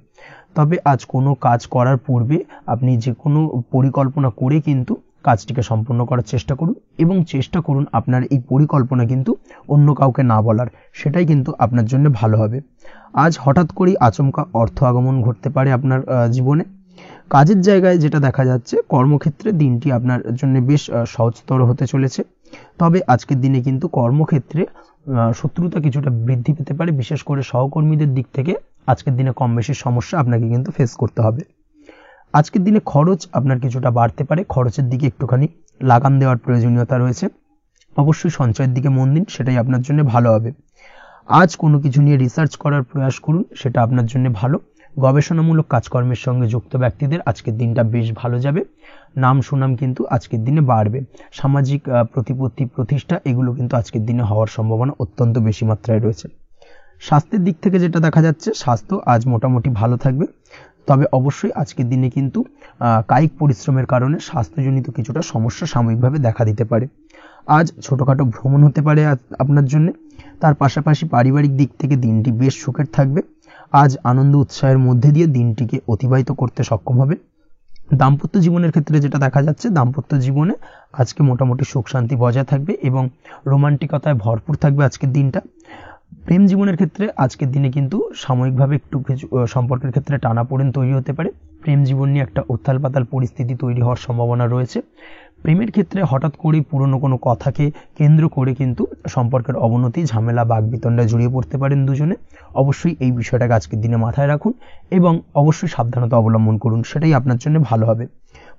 তবে আজ কোনো কাজ করার পূর্বে আপনি যে কোনো পরিকল্পনা করে কিন্তু কাজটিকে সম্পন্ন করার চেষ্টা করুন এবং চেষ্টা করুন আপনার এই পরিকল্পনা কিন্তু অন্য কাউকে না বলার, সেটাই কিন্তু আপনার জন্য ভালো হবে। আজ হঠাৎ করেই আচমকা অর্থ আগমন ঘটতে পারে আপনার জীবনে। কাজের জায়গায় যেটা দেখা যাচ্ছে, কর্মক্ষেত্রে দিনটি আপনার জন্য বেশ সহজতর হতে চলেছে। তবে আজকের দিনে কিন্তু কর্মক্ষেত্রে শত্রুতা কিছুটা বৃদ্ধি পেতে পারে, বিশেষ করে সহকর্মীদের দিক থেকে আজকের দিনে কম বেশি সমস্যা আপনাকে কিন্তু ফেস করতে হবে। আজকের দিনে খরচ আপনার কিছুটা বাড়তে পারে, খরচের দিকে একটুখানি লাগাম দেওয়ার প্রয়োজনীয়তা রয়েছে। অবশ্যই সঞ্চয়ের দিকে মন দিন, সেটাই আপনার জন্য ভালো হবে। আজ কোনো কিছু নিয়ে রিসার্চ করার প্রয়াস করুন, সেটা আপনার জন্য ভালো। গবেষণামূলক কাজকর্মের সঙ্গে যুক্ত ব্যক্তিদের আজকের দিনটা বেশ ভালো যাবে। নাম সুনাম কিন্তু আজকের দিনে বাড়বে। সামাজিক প্রতিপত্তি প্রতিষ্ঠা এগুলো কিন্তু আজকের দিনে হওয়ার সম্ভাবনা অত্যন্ত বেশি মাত্রায় রয়েছে। স্বাস্থ্যের দিক থেকে যেটা দেখা যাচ্ছে, স্বাস্থ্য আজ মোটামুটি ভালো থাকবে। তবে অবশ্যই আজকের দিনে কিন্তু কায়িক পরিশ্রমের কারণে স্বাস্থ্যজনিত কিছুটা সমস্যা সাময়িকভাবে দেখা দিতে পারে। আজ ছোটোখাটো ভ্রমণ হতে পারে আপনার জন্য। তার পাশাপাশি পারিবারিক দিক থেকে দিনটি বেশ সুখের থাকবে। আজ আনন্দ উৎসাহের মধ্যে দিয়ে দিনটিকে অতিবাহিত করতে সক্ষম হবে। দাম্পত্য জীবনের ক্ষেত্রে যেটা দেখা যাচ্ছে, দাম্পত্য জীবনে আজকে মোটামুটি সুখ শান্তি বজায় থাকবে এবং রোমান্টিকতায় ভরপুর থাকবে আজকের দিনটা। প্রেম জীবনের ক্ষেত্রে আজকের দিনে কিন্তু সাময়িকভাবে একটু কিছু সম্পর্কের ক্ষেত্রে টানাপোড়েন তৈরি হতে পারে। প্রেম জীবন নিয়ে একটা উত্থাল পাতাল পরিস্থিতি তৈরি হওয়ার সম্ভাবনা রয়েছে। প্রেমের ক্ষেত্রে হঠাৎ করেই পুরনো কোনো কথাকে কেন্দ্র করে কিন্তু সম্পর্কের অবনতি, ঝামেলা, বাগবিতণ্ডায় জড়িয়ে পড়তে পারেন দুজনে। অবশ্যই এই বিষয়টাকে আজকের দিনে মাথায় রাখুন এবং অবশ্যই সাবধানতা অবলম্বন করুন, সেটাই আপনার জন্য ভালো হবে।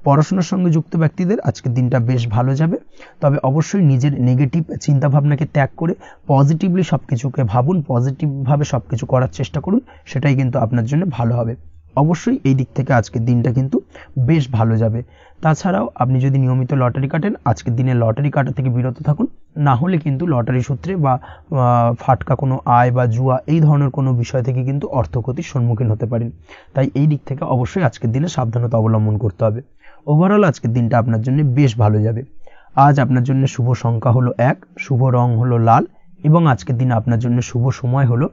পড়াশোনার সঙ্গে যুক্ত ব্যক্তিদের আজকের দিনটা বেশ ভালো যাবে, তবে অবশ্যই নিজের নেগেটিভ চিন্তাভাবনাকে ত্যাগ করে পজিটিভলি সবকিছুকে ভাবুন, পজিটিভভাবে সবকিছু করার চেষ্টা করুন, সেটাই কিন্তু আপনার জন্য ভালো হবে। অবশ্যই এই দিক থেকে আজকের দিনটা কিন্তু বেশ ভালো যাবে। তাছাড়াও আপনি যদি নিয়মিত লটারি কাটেন, আজকের দিনে লটারি কাটা থেকে বিরত থাকুন, না হলে কিন্তু লটারি সূত্রে বা ফাটকা কোনো আয় বা জুয়া এই ধরনের কোনো বিষয় থেকে কিন্তু অর্থক্ষতির সম্মুখীন হতে পারেন। তাই এই দিক থেকে অবশ্যই আজকের দিনে সাবধানতা অবলম্বন করতে হবে। ওভারঅল আজকের দিনটা আপনার জন্য বেশ ভালো যাবে। আজ আপনার জন্য শুভ সংখ্যা হলো 1, শুভ রং হলো লাল এবং আজকের দিনে আপনার জন্য শুভ সময় হলো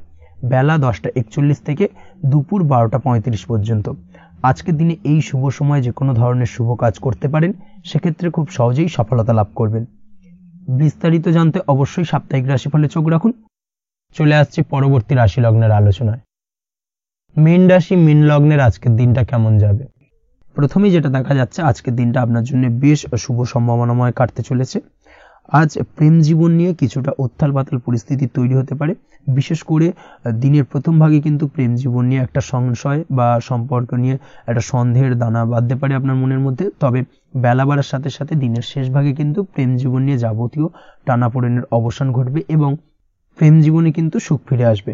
বেলা 10:41 থেকে দুপুর 12:35 পর্যন্ত। আজকের দিনে এই শুভ সময় যে কোনো ধরনের শুভ কাজ করতে পারেন, সেক্ষেত্রে খুব সহজেই সফলতা লাভ করবেন। বিস্তারিত জানতে অবশ্যই সাপ্তাহিক রাশিফলে চোখ রাখুন। চলে আসছে পরবর্তী রাশি লগ্নের আলোচনায়। মীন রাশি, মীন লগ্নের আজকের দিনটা কেমন যাবে? প্রথমেই যেটা দেখা যাচ্ছে, আজকের দিনটা আপনার জন্য বেশ শুভ সম্ভাবনাময় কাটতে চলেছে। আজ প্রেম জীবন নিয়ে কিছুটা উত্থাল পাতাল পরিস্থিতি তৈরি হতে পারে। বিশেষ করে দিনের প্রথম ভাগে কিন্তু প্রেম জীবন নিয়ে একটা সংশয় বা সম্পর্ক নিয়ে একটা সন্দেহের দানা বাঁধতে পারে আপনার মনের মধ্যে। তবে বেলা বাড়ার সাথে সাথে দিনের শেষ ভাগে কিন্তু প্রেম জীবন নিয়ে যাবতীয় টানাপোড়েনের অবসান ঘটবে এবং প্রেম জীবনে কিন্তু সুখ ফিরে আসবে।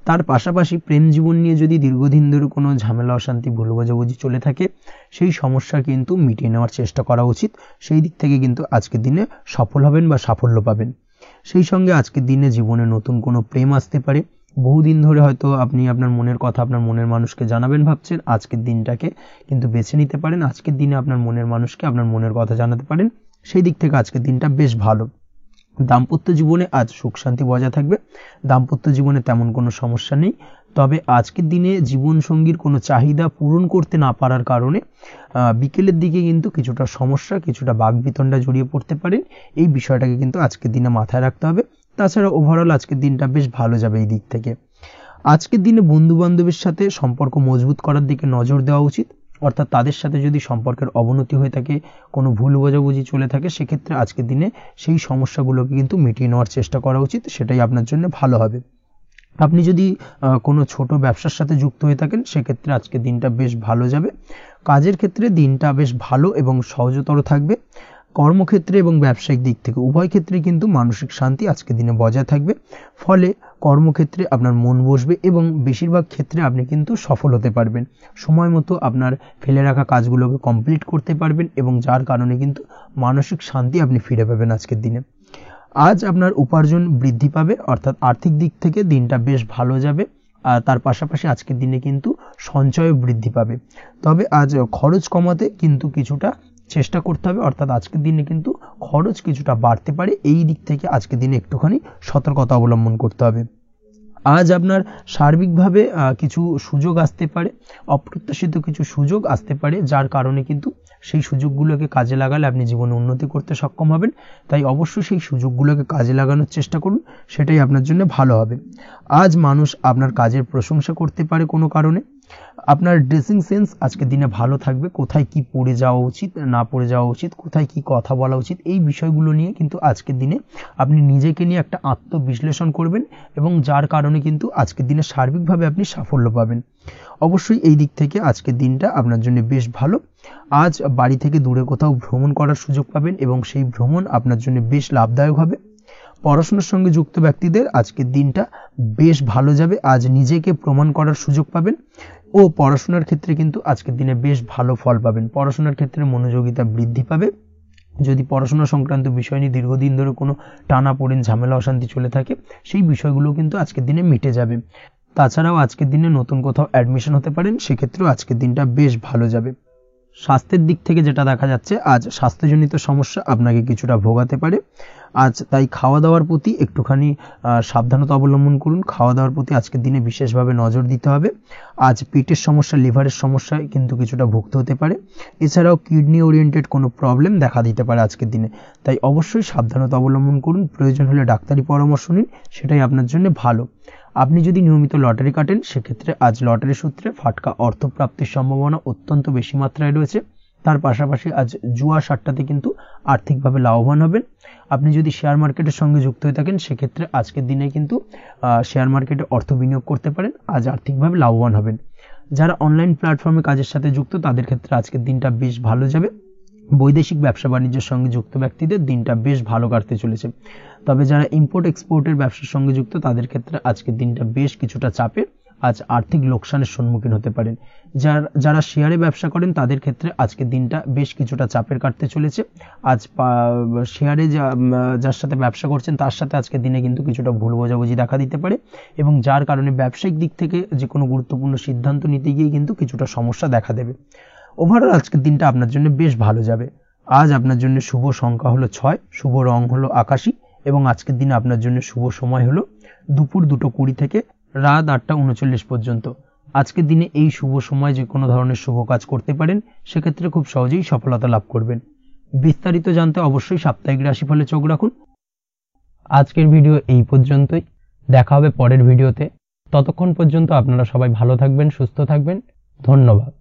তার পাশাপাশি প্রেম জীবন নিয়ে যদি দীর্ঘদিন ধরে কোনো ঝামেলা, অশান্তি, ভুল বোঝাবুঝি চলে থাকে, সেই সমস্যা কিন্তু মিটিয়ে নেওয়ার চেষ্টা করা উচিত। সেই দিক থেকে কিন্তু আজকের দিনে সফল হবেন বা সাফল্য পাবেন। সেই সঙ্গে আজকের দিনে জীবনে নতুন কোনো প্রেম আসতে পারে। বহুদিন ধরে হয়তো আপনি আপনার মনের কথা আপনার মনের মানুষকে জানাবেন ভাবছেন, আজকের দিনটাকে কিন্তু বেছে নিতে পারেন। আজকের দিনে আপনার মনের মানুষকে আপনার মনের কথা জানাতে পারেন। সেই দিক থেকে আজকের দিনটা বেশ ভালো। দাম্পত্য জীবনে আজ সুখ শান্তি বজায় থাকবে। দাম্পত্য জীবনে তেমন কোনো সমস্যা নেই। তবে আজকের দিনে জীবন সঙ্গীর কোনো চাহিদা পূরণ করতে না পারার কারণে বিকেলের দিকে কিন্তু কিছুটা সমস্যা, কিছুটা বাকবিতণ্ডা জড়িয়ে পড়তে পারেন। এই বিষয়টাকে কিন্তু আজকের দিনে মাথায় রাখতে হবে। তাছাড়া ওভারঅল আজকের দিনটা বেশ ভালো যাবে এই দিক থেকে। আজকের দিনে বন্ধু বান্ধবের সাথে সম্পর্ক মজবুত করার দিকে নজর দেওয়া উচিত। অর্থাৎ তাদের সাথে যদি সম্পর্কের অবনতি হয়ে থাকে, কোনো ভুল বোঝাবুঝি চলে থাকে, সেক্ষেত্রে আজকের দিনে সেই সমস্যাগুলোকে কিন্তু মিটিয়ে নেওয়ার চেষ্টা করা উচিত। সেটাই আপনার জন্য ভালো হবে। আপনি যদি কোনো ছোট ব্যবসার সাথে যুক্ত হয়ে থাকেন, সেক্ষেত্রে আজকের দিনটা বেশ ভালো যাবে। কাজের ক্ষেত্রে দিনটা বেশ ভালো এবং সহজতর থাকবে। কর্মক্ষেত্রে এবং ব্যবসায়িক দিক থেকে উভয় ক্ষেত্রে কিন্তু মানসিক শান্তি আজকের দিনে বজায় থাকবে। ফলে কর্মক্ষেত্রে আপনার মন বসবে এবং বেশিরভাগ ক্ষেত্রে আপনি কিন্তু সফল হতে পারবেন। সময় মতো আপনার ফেলে রাখা কাজগুলোকে কমপ্লিট করতে পারবেন এবং যার কারণে কিন্তু মানসিক শান্তি আপনি ফিরে পাবেন আজকের দিনে। আজ আপনার উপার্জন বৃদ্ধি পাবে, অর্থাৎ আর্থিক দিক থেকে দিনটা বেশ ভালো যাবে। আর তার পাশাপাশি আজকের দিনে কিন্তু সঞ্চয় বৃদ্ধি পাবে। তবে আজ খরচ কমাতে কিন্তু কিছুটা চেষ্টা করতে হবে, অর্থাৎ আজকের দিনে কিন্তু খরচ কিছুটা বাড়তে পারে। এই দিক থেকে আজকের দিনে একটুখানি সতর্কতা অবলম্বন করতে হবে। আজ আপনার সার্বিকভাবে কিছু সুযোগ আসতে পারে, অপ্রত্যাশিত কিছু সুযোগ আসতে পারে, যার কারণে কিন্তু সেই সুযোগগুলোকে কাজে লাগালে আপনি জীবনে উন্নতি করতে সক্ষম হবেন। তাই অবশ্যই সেই সুযোগগুলোকে কাজে লাগানোর চেষ্টা করুন, সেটাই আপনার জন্য ভালো হবে। আজ মানুষ আপনার কাজের প্রশংসা করতে পারে কোনো কারণে। আপনার ড্রেসিং সেন্স আজকের দিনে ভালো থাকবে। কোথায় কি পরে যাওয়া উচিত, না পরে যাওয়া উচিত, কোথায় কি কথা বলা উচিত, এই বিষয়গুলো নিয়ে কিন্তু আজকের দিনে আপনি নিজেকে নিয়ে একটা আত্মবিশ্লেষণ করবেন এবং যার কারণে কিন্তু আজকের দিনে সার্বিকভাবে আপনি সাফল্য পাবেন। অবশ্যই এই দিক থেকে আজকের দিনটা আপনার জন্য বেশ ভালো। আজ বাড়ি থেকে দূরে কোথাও ভ্রমণ করার সুযোগ পাবেন এবং সেই ভ্রমণ আপনার জন্য বেশ লাভদায়ক হবে। পড়াশোনার সঙ্গে যুক্ত ব্যক্তিদের আজকের দিনটা বেশ ভালো যাবে। আজ নিজেকে প্রমাণ করার সুযোগ পাবেন ও পড়াশোনার ক্ষেত্রে কিন্তু আজকের দিনে বেশ ভালো ফল পাবেন। পড়াশোনার ক্ষেত্রে মনোযোগিতা বৃদ্ধি পাবে। যদি পড়াশোনা সংক্রান্ত বিষয় নিয়ে দীর্ঘদিন ধরে কোনো টানাপোড়েন, ঝামেলা, অশান্তি চলে থাকে, সেই বিষয়গুলো কিন্তু আজকের দিনে মিটে যাবে। তাছাড়াও আজকের দিনে নতুন কোথাও অ্যাডমিশন হতে পারেন, সেক্ষেত্রেও আজকের দিনটা বেশ ভালো যাবে। স্বাস্থ্যের দিক থেকে যেটা দেখা যাচ্ছে, আজ স্বাস্থ্যজনিত সমস্যা আপনাকে কিছুটা ভোগাতে পারে। আজ তাই খাওয়া দাওয়ার প্রতি একটুখানি সাবধানতা অবলম্বন করুন। খাওয়া দাওয়ার প্রতি আজকের দিনে বিশেষভাবে নজর দিতে হবে। আজ পেটের সমস্যা, লিভারের সমস্যায় কিন্তু কিছুটা ভুগতে হতে পারে। এছাড়াও কিডনি ওরিয়েন্টেড কোনো প্রবলেম দেখা দিতে পারে আজকের দিনে। তাই অবশ্যই সাবধানতা অবলম্বন করুন। প্রয়োজন হলে ডাক্তারি পরামর্শ নিন, সেটাই আপনার জন্য ভালো। আপনি যদি নিয়মিত লটারি কাটেন সেক্ষেত্রে আজ লটারি সূত্রে ফাটকা অর্থপ্রাপ্তির সম্ভাবনা অত্যন্ত বেশি মাত্রায় রয়েছে। তার পাশাপাশি আজ জুয়া সাট্টাতে কিন্তু আর্থিকভাবে লাভবান হবেন। আপনি যদি শেয়ার মার্কেটের সঙ্গে যুক্ত হয়ে থাকেন সেক্ষেত্রে আজকের দিনে কিন্তু শেয়ার মার্কেটে অর্থ বিনিয়োগ করতে পারেন, আজ আর্থিকভাবে লাভবান হবেন। যারা অনলাইন প্ল্যাটফর্মে কাজের সাথে যুক্ত তাদের ক্ষেত্রে আজকের দিনটা বেশ ভালো যাবে। বৈদেশিক ব্যবসা বাণিজ্যের সঙ্গে যুক্ত ব্যক্তিদের দিনটা বেশ ভালো কাটতে চলেছে। তবে যারা ইম্পোর্ট এক্সপোর্টের ব্যবসার সঙ্গে যুক্ত তাদের ক্ষেত্রে আজকের দিনটা বেশ কিছুটা চাপের, আজ আর্থিক লোকসানের সম্মুখীন হতে পারেন। যারা শেয়ারে ব্যবসা করেন তাদের ক্ষেত্রে আজকের দিনটা বেশ কিছুটা চাপের কাটতে চলেছে। আজ শেয়ারে যার সাথে ব্যবসা করছেন তার সাথে আজকের দিনে কিন্তু কিছুটা ভুল বোঝাবুঝি দেখা দিতে পারে এবং যার কারণে ব্যবসায়িক দিক থেকে যে কোনো গুরুত্বপূর্ণ সিদ্ধান্ত নিতে গিয়ে কিন্তু কিছুটা সমস্যা দেখা দেবে। ওভারঅল আজকের দিনটা আপনার জন্য বেশ ভালো যাবে। আজ আপনার জন্য শুভ সংখ্যা হলো 6, শুভ রং হলো আকাশী এবং আজকের দিনে আপনার জন্য শুভ সময় হলো দুপুর 2:20 থেকে রাত 8:39 পর্যন্ত। আজকের দিনে এই শুভ সময় যে কোনো ধরনের শুভ কাজ করতে পারেন, সেক্ষেত্রে খুব সহজেই সফলতা লাভ করবেন। বিস্তারিত জানতে অবশ্যই সাপ্তাহিক রাশিফলে চোখ রাখুন। আজকের ভিডিও এই পর্যন্তই, দেখা হবে পরের ভিডিওতে। ততক্ষণ পর্যন্ত আপনারা সবাই ভালো থাকবেন, সুস্থ থাকবেন। ধন্যবাদ।